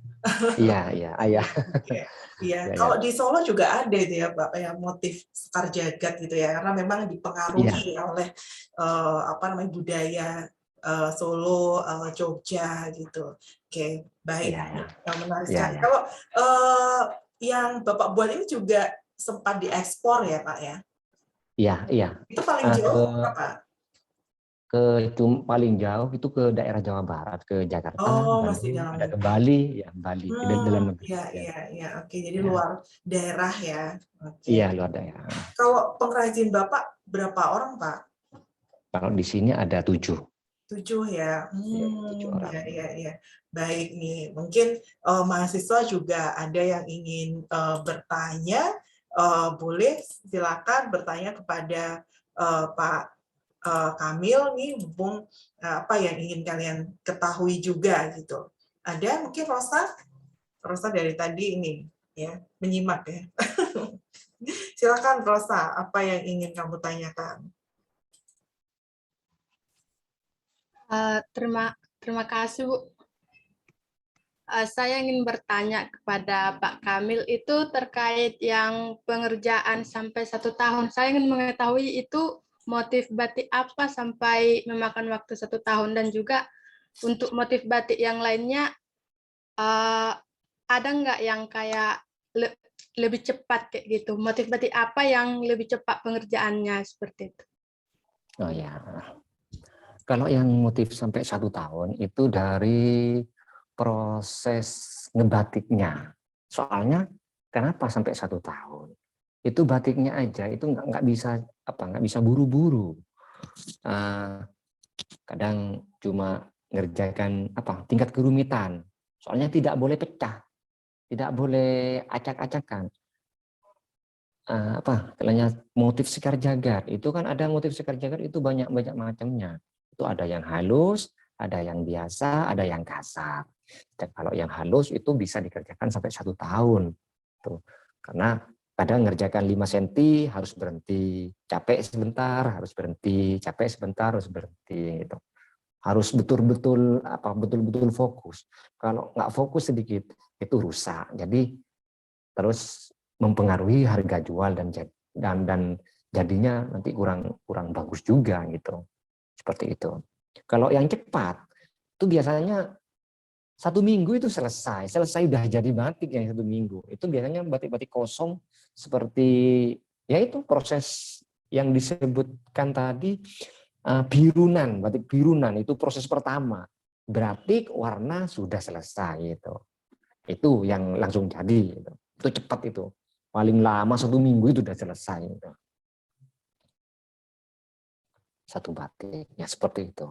Iya, iya, ayah. Iya, iya. Iya, ya. Kalau di Solo juga ada itu ya, Pak, ya motif sekar jagad gitu ya, karena memang Iya, dipengaruhi oleh budaya Solo, Jogja gitu. Oke, baik, iya, ya. menarik Iya, sekali. ya. Kalau yang Bapak buat ini juga sempat diekspor ya, Pak ya? Iya, iya. Itu paling Ke jauh apa? paling jauh itu ke daerah Jawa Barat, ke Jakarta, Oh, masih Bandung, dalam ada ke negeri. Bali, ya Bali, di dalam negeri. Iya, Ya, iya, iya. Oke, jadi ya. luar daerah ya. Oke. Iya, luar daerah. Kalau pengrajin Bapak berapa orang, Pak? Kalau di sini ada 7. 7 ya. Ya, 7 orang. Ya, ya, ya. Baik nih. Mungkin mahasiswa juga ada yang ingin bertanya. Boleh silakan bertanya kepada Pak Kamil nih, mumpung apa yang ingin kalian ketahui juga gitu. Ada mungkin Rosa? Rosa dari tadi ini ya menyimak ya. Silakan Rosa, apa yang ingin kamu tanyakan? Terima kasih, Bu. Saya ingin bertanya kepada Pak Kamil itu terkait yang pengerjaan sampai 1 tahun. Saya ingin mengetahui itu motif batik apa sampai memakan waktu 1 tahun, dan juga untuk motif batik yang lainnya ada nggak yang kayak lebih cepat kayak gitu? Motif batik apa yang lebih cepat pengerjaannya seperti itu? Oh ya. Kalau yang motif sampai 1 tahun itu dari proses ngebatiknya. Soalnya kenapa sampai 1 tahun? Itu batiknya aja itu nggak bisa buru-buru. Kadang cuma ngerjakan tingkat kerumitan. Soalnya tidak boleh pecah, tidak boleh acak-acakan. Motif sekar jagad itu kan ada motif sekar jagad itu banyak macamnya. Itu ada yang halus, ada yang biasa, ada yang kasar. Dan kalau yang halus itu bisa dikerjakan sampai 1 tahun. Tuh. Karena kadang ngerjakan 5 cm harus berhenti, capek sebentar harus berhenti, capek sebentar harus berhenti gitu. Harus betul-betul fokus. Kalau nggak fokus sedikit itu rusak. Jadi terus mempengaruhi harga jual dan jadinya nanti kurang bagus juga gitu. Seperti itu. Kalau yang cepat itu biasanya 1 minggu itu selesai udah jadi batik yang 1 minggu. Itu biasanya batik-batik kosong seperti ya itu proses yang disebutkan tadi, birunan, batik birunan itu proses pertama. Batik warna sudah selesai itu. Itu yang langsung jadi gitu. Itu cepat itu. Paling lama 1 minggu itu sudah selesai gitu. Satu batik ya seperti itu.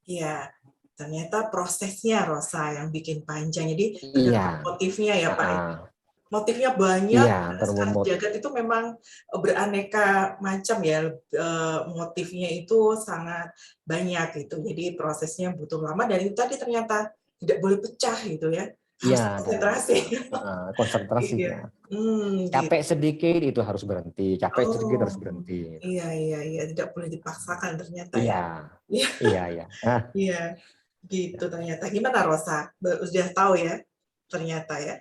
Iya, ternyata prosesnya Rosa yang bikin panjang. Jadi Iya. motifnya ya Pak. Ah, Motifnya banyak, iya, Sekar Jagad itu memang beraneka macam ya, motifnya itu sangat banyak gitu. Jadi prosesnya butuh lama dan itu tadi ternyata tidak boleh pecah gitu ya. Harus iya, konsentrasi. konsentrasinya. Iya. Capek Gitu. sedikit itu harus berhenti, capek sedikit harus Oh, berhenti. iya iya iya, tidak boleh dipaksakan ternyata ya. Iya, Iya, iya, iya. Nah, iya. Gitu ternyata. Gimana Rosa? Sudah tahu ya ternyata ya.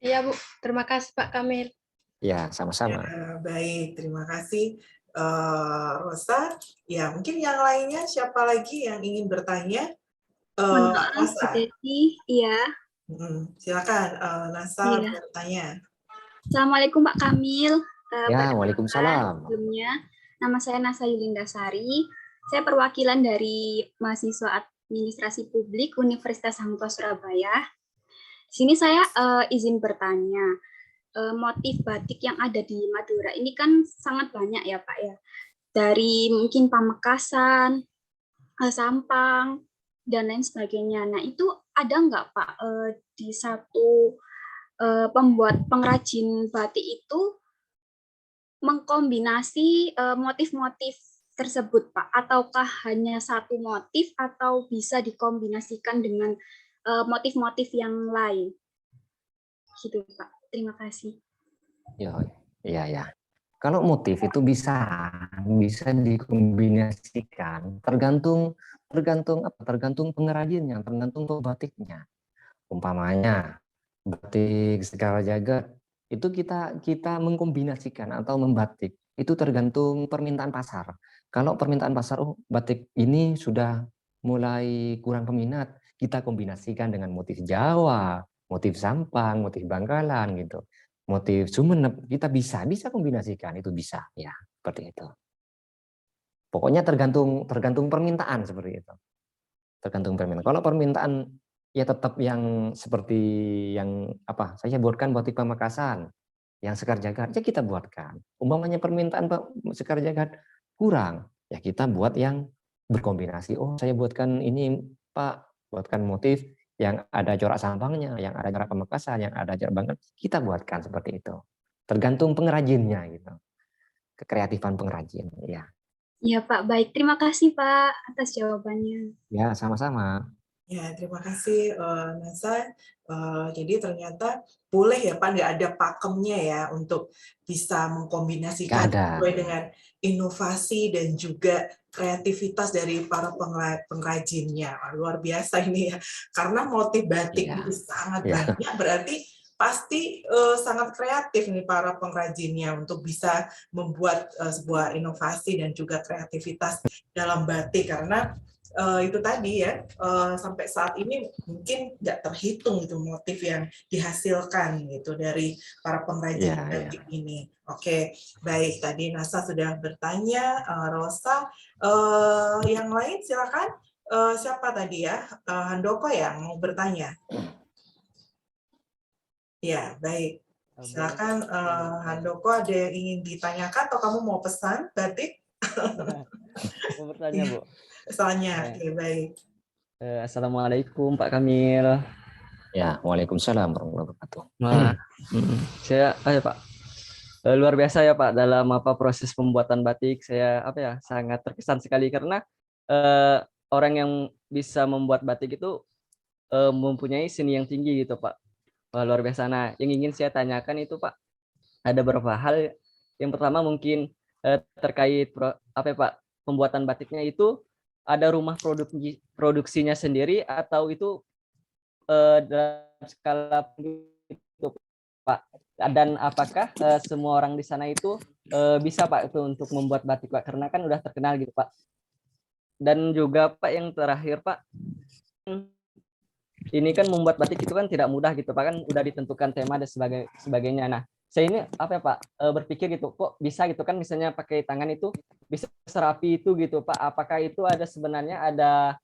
Iya, Bu. Terima kasih, Pak Kamil. ya sama-sama. Ya, baik, terima kasih Rosa. Ya, mungkin yang lainnya siapa lagi yang ingin bertanya? Mohon maaf, Bu Nasa. Desi. Iya. Silakan Nasa Iya. bertanya. Assalamualaikum Pak Kamil. Ya, waalaikumsalam. Sebelumnya, nama saya Nasa Yulindasari. Saya perwakilan dari mahasiswa Administrasi Publik Universitas Hangtua Surabaya. Di sini saya izin bertanya. Motif batik yang ada di Madura ini kan sangat banyak ya Pak ya. Dari mungkin Pamekasan, Sampang, dan lain sebagainya. Nah itu ada nggak Pak di satu pembuat pengrajin batik itu mengkombinasi motif-motif tersebut Pak? Ataukah hanya satu motif atau bisa dikombinasikan dengan motif-motif yang lain? Gitu Pak. Terima kasih. Iya, ya. Kalau motif itu bisa dikombinasikan, tergantung pengrajinnya, tergantung batiknya. Umpamanya batik Sekar Jagad itu kita mengkombinasikan atau membatik itu tergantung permintaan pasar. Kalau permintaan pasar, batik ini sudah mulai kurang peminat, kita kombinasikan dengan motif Jawa, motif Sampang, motif Bangkalan gitu, motif Sumeneb, kita bisa kombinasikan, itu bisa ya, seperti itu. Pokoknya tergantung permintaan seperti itu. Tergantung permintaan. Kalau permintaan ya tetap yang seperti yang apa? Saya buatkan batik Pamekasan, yang Sekar Jagad, ya kita buatkan. Umpamanya permintaan Sekar Jagad kurang, ya kita buat yang berkombinasi. Oh, saya buatkan ini Pak, buatkan motif yang ada corak Sampangnya, yang ada corak Pamekasan, yang ada corak Bangkalan, kita buatkan seperti itu. Tergantung pengrajinnya gitu. Kekreatifan pengrajin, ya. Ya Pak, baik. Terima kasih Pak atas jawabannya. Ya, sama-sama. Ya, terima kasih Nasa. Jadi ternyata boleh ya Pak, nggak ada pakemnya ya untuk bisa mengkombinasikan sesuai dengan inovasi dan juga kreativitas dari para pengrajinnya. Luar biasa ini ya. Karena motif batik itu sangat banyak, berarti pasti sangat kreatif nih para pengrajinnya untuk bisa membuat sebuah inovasi dan juga kreativitas dalam batik, karena itu tadi ya, sampai saat ini mungkin nggak terhitung itu motif yang dihasilkan gitu dari para pengrajin batik ini. Oke, baik, tadi Nasa sudah bertanya, Rosa, yang lain silakan. Siapa tadi ya? Handoko yang mau bertanya. Ya, baik. Silakan Handoko, ada yang ingin ditanyakan atau kamu mau pesan batik? Mau bertanya, Bu. Soalnya, oke, baik. Assalamualaikum Pak Kamil. Ya, waalaikumsalam warahmatullahi wabarakatuh. Saya, Pak, luar biasa ya Pak dalam proses pembuatan batik. Saya sangat terkesan sekali karena orang yang bisa membuat batik itu mempunyai seni yang tinggi gitu Pak. Luar biasa. Nah, yang ingin saya tanyakan itu Pak, ada beberapa hal. Yang pertama mungkin terkait Pak, pembuatan batiknya itu ada rumah produksinya sendiri atau itu dalam skala itu Pak? Dan apakah semua orang di sana itu bisa Pak itu untuk membuat batik Pak? Karena kan udah terkenal gitu Pak. Dan juga Pak yang terakhir Pak, ini kan membuat batik itu kan tidak mudah gitu Pak, kan udah ditentukan tema dan sebagainya. Nah, saya ini apa ya Pak, berpikir gitu, kok bisa gitu kan misalnya pakai tangan itu bisa serapi itu gitu Pak. Apakah itu ada sebenarnya ada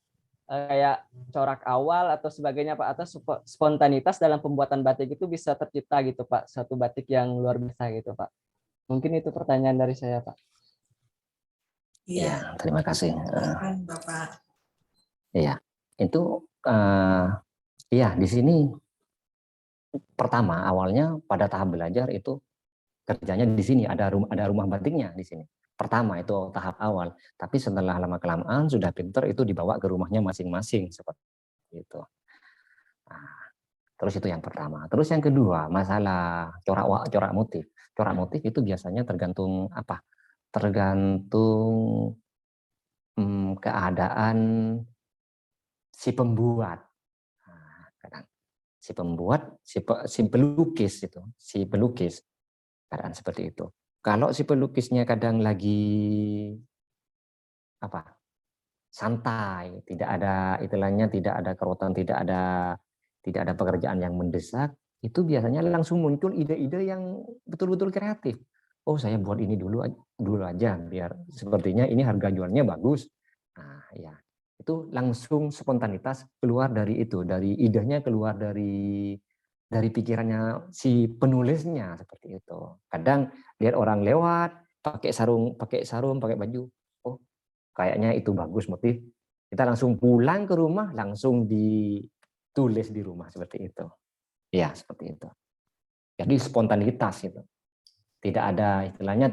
kayak corak awal atau sebagainya Pak, atau spontanitas dalam pembuatan batik itu bisa tercipta gitu Pak, satu batik yang luar biasa gitu Pak. Mungkin itu pertanyaan dari saya Pak. Iya, Ya, terima kasih. silakan Bapak. Iya, itu ya di sini pertama awalnya pada tahap belajar itu kerjanya di sini ada rumah batiknya di sini. Pertama itu tahap awal, tapi setelah lama kelamaan sudah pinter itu dibawa ke rumahnya masing-masing seperti itu. Nah, terus itu yang pertama. Terus yang kedua masalah corak motif. Corak motif itu biasanya tergantung apa? Tergantung keadaan si pembuat. Nah, kadang si pembuat, si pelukis itu, si pelukis keadaan seperti itu. Kalau si pelukisnya kadang lagi apa? Santai, tidak ada istilahnya, tidak ada kerotan, tidak ada pekerjaan yang mendesak, itu biasanya langsung muncul ide-ide yang betul-betul kreatif. Oh, saya buat ini dulu aja biar sepertinya ini harga jualnya bagus. Nah, ya. Itu langsung spontanitas keluar dari itu, dari idenya keluar dari pikirannya si penulisnya seperti itu. Kadang lihat orang lewat pakai sarung, pakai baju, oh kayaknya itu bagus motif. Kita langsung pulang ke rumah, langsung ditulis di rumah seperti itu. Ya, seperti itu. Jadi spontanitas itu. Tidak ada istilahnya,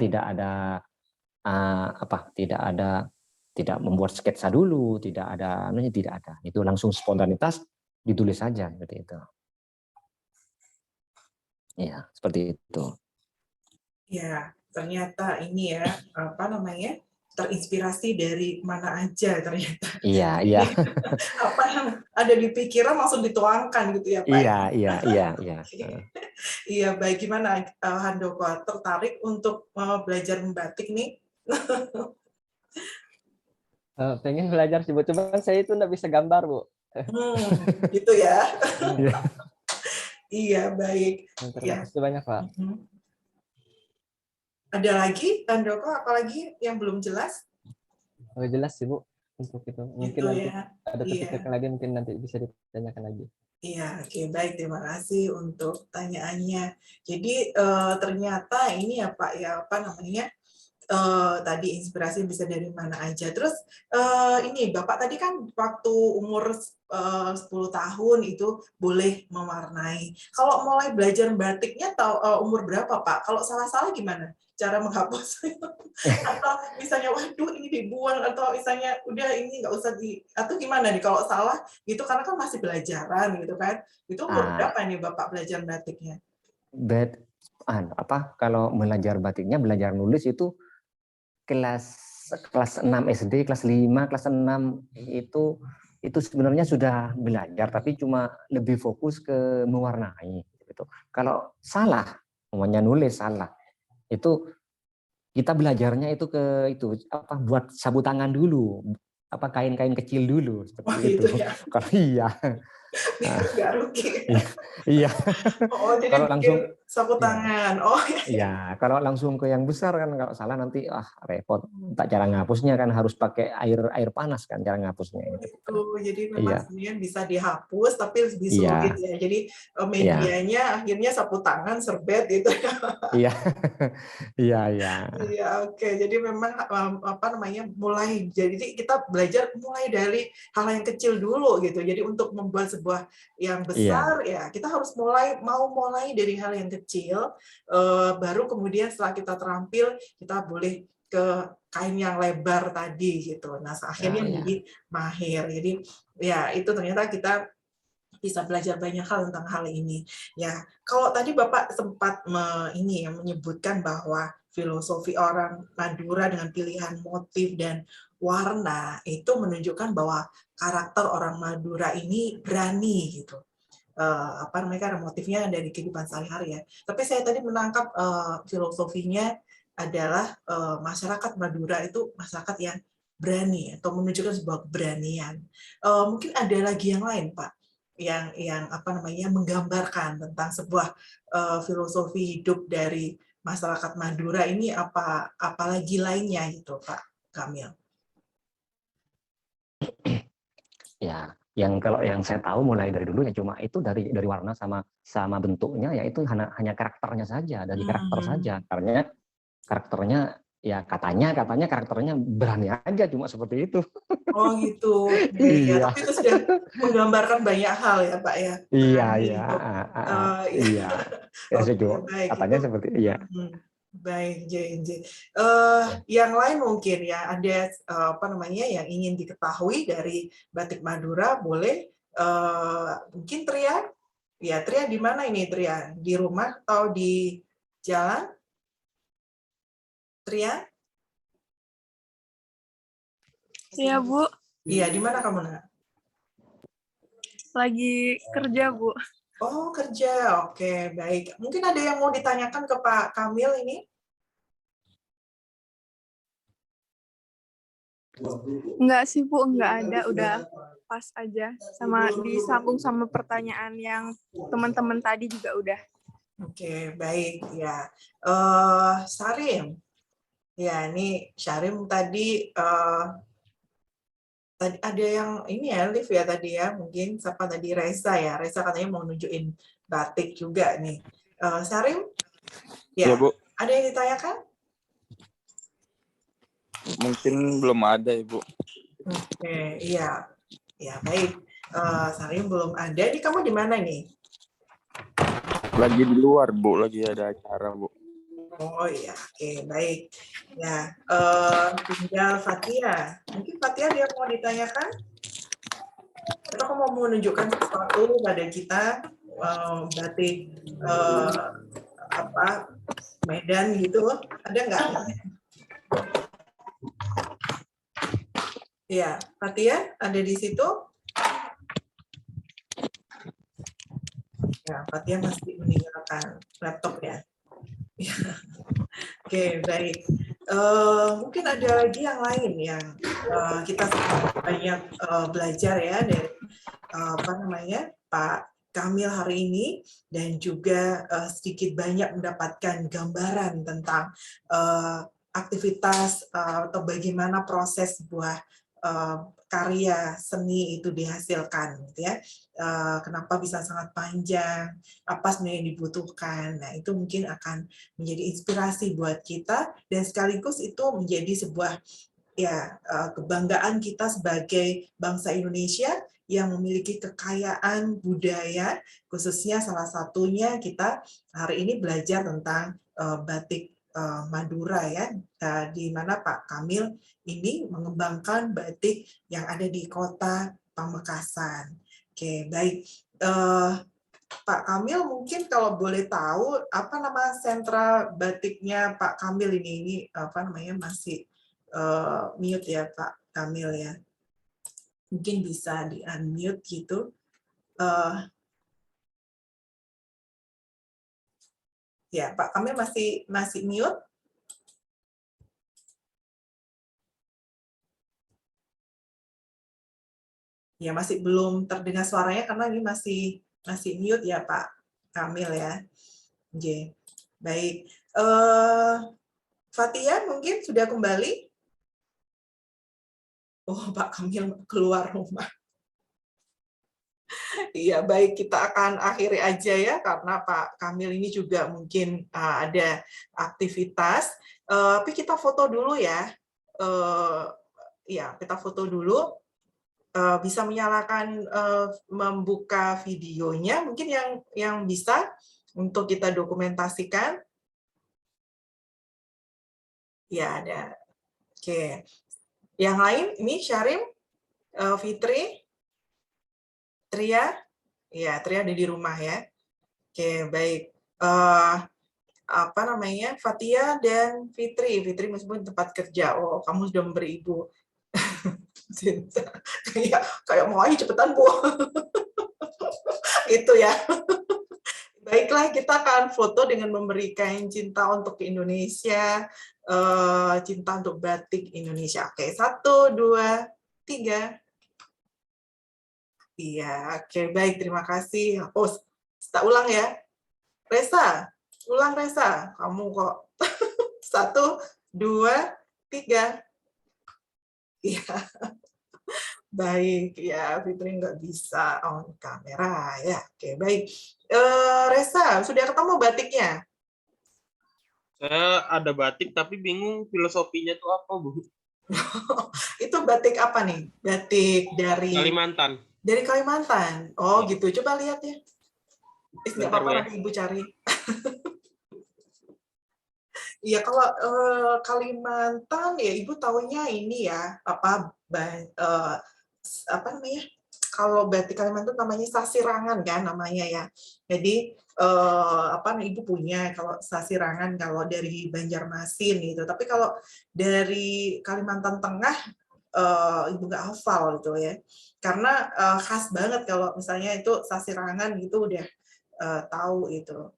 tidak membuat sketsa dulu, tidak ada. Itu langsung spontanitas ditulis saja seperti itu. Ya, seperti itu. Ya, ternyata ini ya, apa namanya, terinspirasi dari mana aja ternyata. Iya, iya. Apa yang ada di pikiran langsung dituangkan gitu ya Pak. Iya. Iya, baik. Gimana Handoko, tertarik untuk belajar membatik nih? Pengen belajar sih Bu, cuman saya itu nggak bisa gambar Bu. Gitu ya. Iya. Iya, baik. Terima kasih banyak Pak. Ada lagi, Handoko, apalagi yang belum jelas? Oh, jelas sih Bu untuk itu. Mungkin Gitu nanti ya. ada terpikirkan lagi, mungkin nanti bisa ditanyakan lagi. Iya, oke, baik. Terima kasih untuk pertanyaannya. Jadi ternyata ini ya Pak, ya apa namanya, tadi inspirasi bisa dari mana aja. Terus ini Bapak tadi kan waktu umur 10 tahun itu boleh mewarnai. Kalau mulai belajar batiknya umur berapa Pak? Kalau salah-salah gimana cara menghapus? Atau misalnya waduh ini dibuang, atau misalnya udah ini nggak usah atau gimana nih kalau salah gitu, karena kan masih belajaran gitu kan. Itu umur berapa nih Bapak belajar batiknya? Kalau belajar batiknya, belajar nulis itu kelas 6 SD, kelas 5, kelas 6 itu sebenarnya sudah belajar, tapi cuma lebih fokus ke mewarnai gitu. Kalau salah, namanya nulis salah, itu kita belajarnya itu buat sapu tangan dulu, kain-kain kecil dulu seperti itu. Ya? Kalau iya. Nggak rugi. Iya. Oh, jadi kalau langsung sapu tangan. Oh, iya. Kalau langsung ke yang besar kan, kalau salah nanti repot. Tak cara ngapusnya kan harus pakai air panas kan cara ngapusnya itu. Jadi memang sebenarnya bisa dihapus tapi lebih sulit ya. Jadi medianya akhirnya sapu tangan, serbet gitu. Iya. Iya, oke. Jadi memang jadi kita belajar mulai dari hal yang kecil dulu gitu. Jadi untuk membuat sebuah yang besar ya kita harus mulai dari hal yang kecil, baru kemudian setelah kita terampil kita boleh ke kain yang lebar tadi gitu. Nah, akhirnya menjadi mahir. Jadi ya itu ternyata kita bisa belajar banyak hal tentang hal ini. Ya, kalau tadi Bapak sempat menyebutkan bahwa filosofi orang Madura dengan pilihan motif dan warna itu menunjukkan bahwa karakter orang Madura ini berani gitu. Karena motifnya dari kehidupan sehari-hari ya. Tapi saya tadi menangkap filosofinya adalah masyarakat Madura itu masyarakat yang berani atau menunjukkan sebuah keberanian. Mungkin ada lagi yang lain, Pak, yang apa namanya menggambarkan tentang sebuah filosofi hidup dari masyarakat Madura ini, apalagi lainnya gitu, Pak Kamil. Ya, kalau yang saya tahu mulai dari dulu ya cuma itu dari warna sama bentuknya, ya itu hanya karakternya saja, dari karakter saja. Karena karakternya ya katanya karakternya berani aja, cuma seperti itu. Oh gitu. Iya. Tapi itu sudah menggambarkan banyak hal ya, Pak ya. Iya. Iya. Ya saya Oke, juga baik. katanya Itu, seperti iya. baik, JNJ. Yang lain mungkin ya ada apa namanya yang ingin diketahui dari batik Madura, boleh mungkin Tria. Ya, Tria di mana ini, Tria? Di rumah atau di jalan? Tria? Iya, Bu. Iya, di mana kamu, Nak? Lagi kerja, Bu. Oh, kerja. Oke, baik. Mungkin ada yang mau ditanyakan ke Pak Kamil ini? Enggak sih, Bu. Enggak ada. Udah pas aja. Sama disambung sama pertanyaan yang teman-teman tadi juga udah. Oke, baik. Ya, Sarim. Ya, ini Syarim tadi ada yang ini ya, Liv ya tadi ya, mungkin siapa tadi, Reza ya. Reza katanya mau nunjukin batik juga nih. Sarim? Ya, Bu. Ada yang ditanyakan? Mungkin belum ada, Ibu. Oke, iya. Ya, baik. Sarim belum ada. Ini kamu di mana nih? Lagi di luar, Bu. Lagi ada acara, Bu. Oh iya, oke, baik. Ya, tinggal Fatia. Mungkin Fatia dia mau ditanyakan? Atau kamu mau menunjukkan sesuatu pada kita, batik apa Medan gitu, ada nggak? Ya, Fatia ada di situ? Ya, Fatia masih meninggalkan laptop ya. Oke, baik. Mungkin ada lagi yang lain yang kita banyak belajar ya dari apa namanya Pak Kamil hari ini, dan juga sedikit banyak mendapatkan gambaran tentang aktivitas atau bagaimana proses sebuah karya seni itu dihasilkan, gitu ya. Kenapa bisa sangat panjang, apa sebenarnya yang dibutuhkan. Nah, itu mungkin akan menjadi inspirasi buat kita, dan sekaligus itu menjadi sebuah ya kebanggaan kita sebagai bangsa Indonesia yang memiliki kekayaan budaya, khususnya salah satunya kita hari ini belajar tentang batik Madura ya, di mana Pak Kamil ini mengembangkan batik yang ada di kota Pamekasan. Oke, baik. Pak Kamil, mungkin kalau boleh tahu apa nama sentra batiknya Pak Kamil ini apa namanya, masih mute ya Pak Kamil ya. Mungkin bisa di-unmute gitu. Ya, Pak Kamil masih mute. Ya, masih belum terdengar suaranya karena ini masih mute ya Pak Kamil ya. Oke. Baik. Fatia mungkin sudah kembali? Oh, Pak Kamil keluar rumah. Iya, baik, kita akan akhiri aja ya, karena Pak Kamil ini juga mungkin ada aktivitas. Tapi kita foto dulu ya. Ya, kita foto dulu. Bisa menyalakan membuka videonya, mungkin yang bisa untuk kita dokumentasikan. Ya, ada. Oke. Yang lain, ini Syarim, Fitri, Tria. Ya, Tria ada di rumah ya. Oke, baik. Apa namanya? Fatia dan Fitri. Fitri meskipun tempat kerja. Oh, kamu sudah memberi ibu. kayak mau aja cepetan Bu. Itu ya. Baiklah. baiklah, kita akan foto dengan memberikan cinta untuk Indonesia, cinta untuk batik Indonesia. Oke, 1, 2, 3. Iya, oke, baik, terima kasih. Oh, kita ulang ya. Resa, ulang Resa. Kamu kok. 1, 2, 3. Iya. Baik, ya Fitri nggak bisa on kamera ya. Oke, baik. Resa, sudah ketemu batiknya? Saya ada batik tapi bingung filosofinya itu apa, Bu? Itu batik apa nih? Batik dari Kalimantan. Kalimantan. Oh, gitu. Coba lihat ya. Nggak Bentar, apa-apa, Bu, ya. nanti Ibu cari. Iya, kalau Kalimantan ya Ibu tahunya ini ya, apa namanya? Kalau batik Kalimantan namanya sasirangan kan namanya ya. Jadi apa Ibu punya kalau sasirangan kalau dari Banjarmasin gitu. Tapi kalau dari Kalimantan Tengah Ibu nggak hafal gitu ya. Karena khas banget kalau misalnya itu sasirangan gitu udah tahu itu.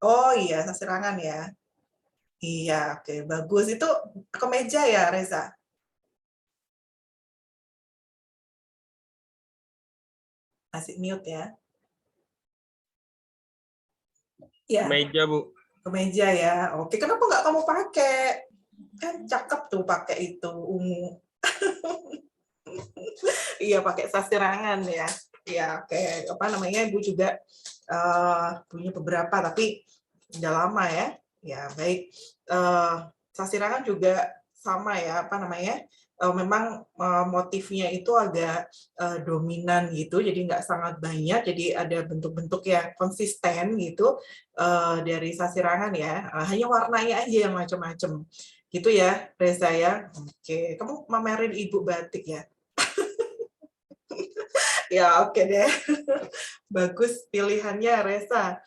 Oh iya, sasirangan ya. Iya, oke, bagus. Itu kemeja ya, Reza? Masih mute ya. Iya, Meja, Bu. kemeja ya. Oke, kenapa nggak kamu pakai? Kan cakep tuh pakai itu, ungu. Iya, pakai sasirangan ya. Iya, oke. Apa namanya, Ibu juga punya beberapa, tapi udah lama ya. Ya, baik. Sasirangan juga sama ya, apa namanya, memang motifnya itu agak dominan gitu, jadi nggak sangat banyak, jadi ada bentuk-bentuk yang konsisten gitu dari sasirangan ya, hanya warnanya aja yang macam-macam. Gitu ya, Reza ya. Oke, kamu mamerin Ibu batik ya? Ya, oke deh. Bagus pilihannya, Reza.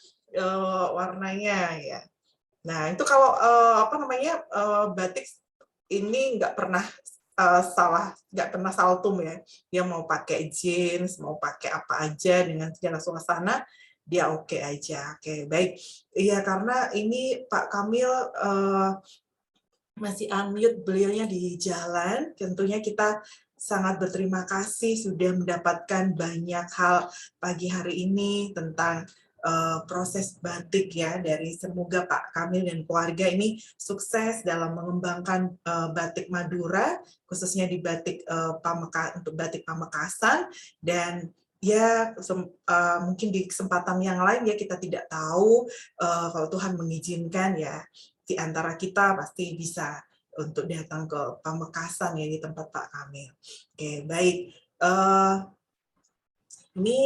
Warnanya ya. Nah, itu kalau apa namanya batik ini nggak pernah salah, nggak pernah saltum ya. Dia mau pakai jeans, mau pakai apa aja dengan segala suasana, dia oke aja. Oke, baik. Iya, karena ini Pak Kamil masih unmute, beliaunya di jalan. Tentunya kita sangat berterima kasih sudah mendapatkan banyak hal pagi hari ini tentang proses batik ya, dari semoga Pak Kamil dan keluarga ini sukses dalam mengembangkan batik Madura, khususnya di batik untuk batik Pamekasan, dan ya mungkin di kesempatan yang lain ya, kita tidak tahu kalau Tuhan mengizinkan ya, di antara kita pasti bisa untuk datang ke Pamekasan ya, di tempat Pak Kamil. Oke, baik. Ini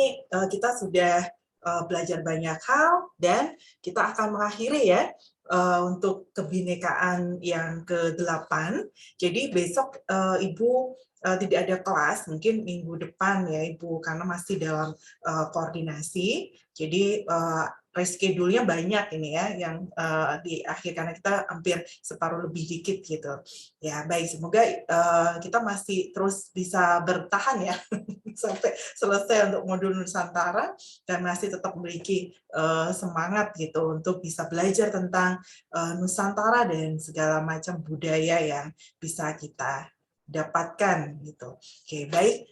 kita sudah belajar banyak hal dan kita akan mengakhiri ya untuk kebinekaan yang ke-8. Jadi besok Ibu tidak ada kelas, mungkin minggu depan ya Ibu, karena masih dalam koordinasi. Jadi reschedule-nya banyak ini ya, yang di akhir, karena kita hampir separuh lebih dikit gitu. Ya baik, semoga kita masih terus bisa bertahan ya sampai selesai untuk modul Nusantara, dan masih tetap memiliki semangat gitu untuk bisa belajar tentang Nusantara dan segala macam budaya yang bisa kita dapatkan gitu. Oke, baik.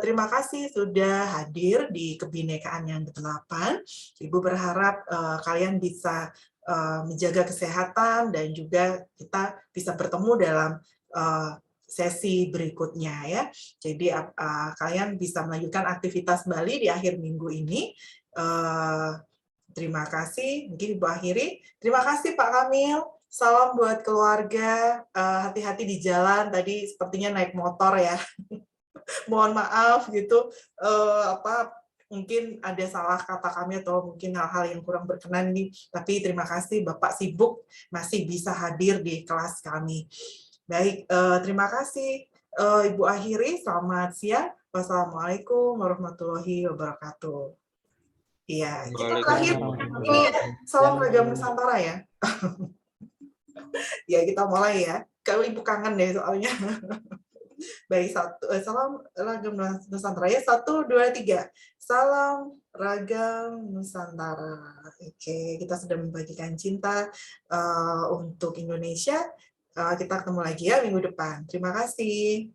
Terima kasih sudah hadir di kebinekaan yang ke-8. Ibu berharap kalian bisa menjaga kesehatan dan juga kita bisa bertemu dalam sesi berikutnya ya. Jadi kalian bisa melanjutkan aktivitas Bali di akhir minggu ini. Terima kasih. Mungkin Ibu akhiri. Terima kasih Pak Kamil. Salam buat keluarga. Hati-hati di jalan. Tadi sepertinya naik motor ya. Mohon maaf gitu. Mungkin ada salah kata kami atau mungkin hal-hal yang kurang berkenan nih. Tapi terima kasih Bapak sibuk masih bisa hadir di kelas kami. Baik, terima kasih Ibu akhiri. Selamat siang. Wassalamualaikum warahmatullahi wabarakatuh. Iya, kita terakhir ini salam ragam Nusantara ya. Ya, kita mulai ya. Kalau Ibu kangen deh soalnya. Baik, salam ragam Nusantara ya. 1, 2, 3. Salam ragam Nusantara. Oke, kita sudah membagikan cinta untuk Indonesia. Kita ketemu lagi ya minggu depan. Terima kasih.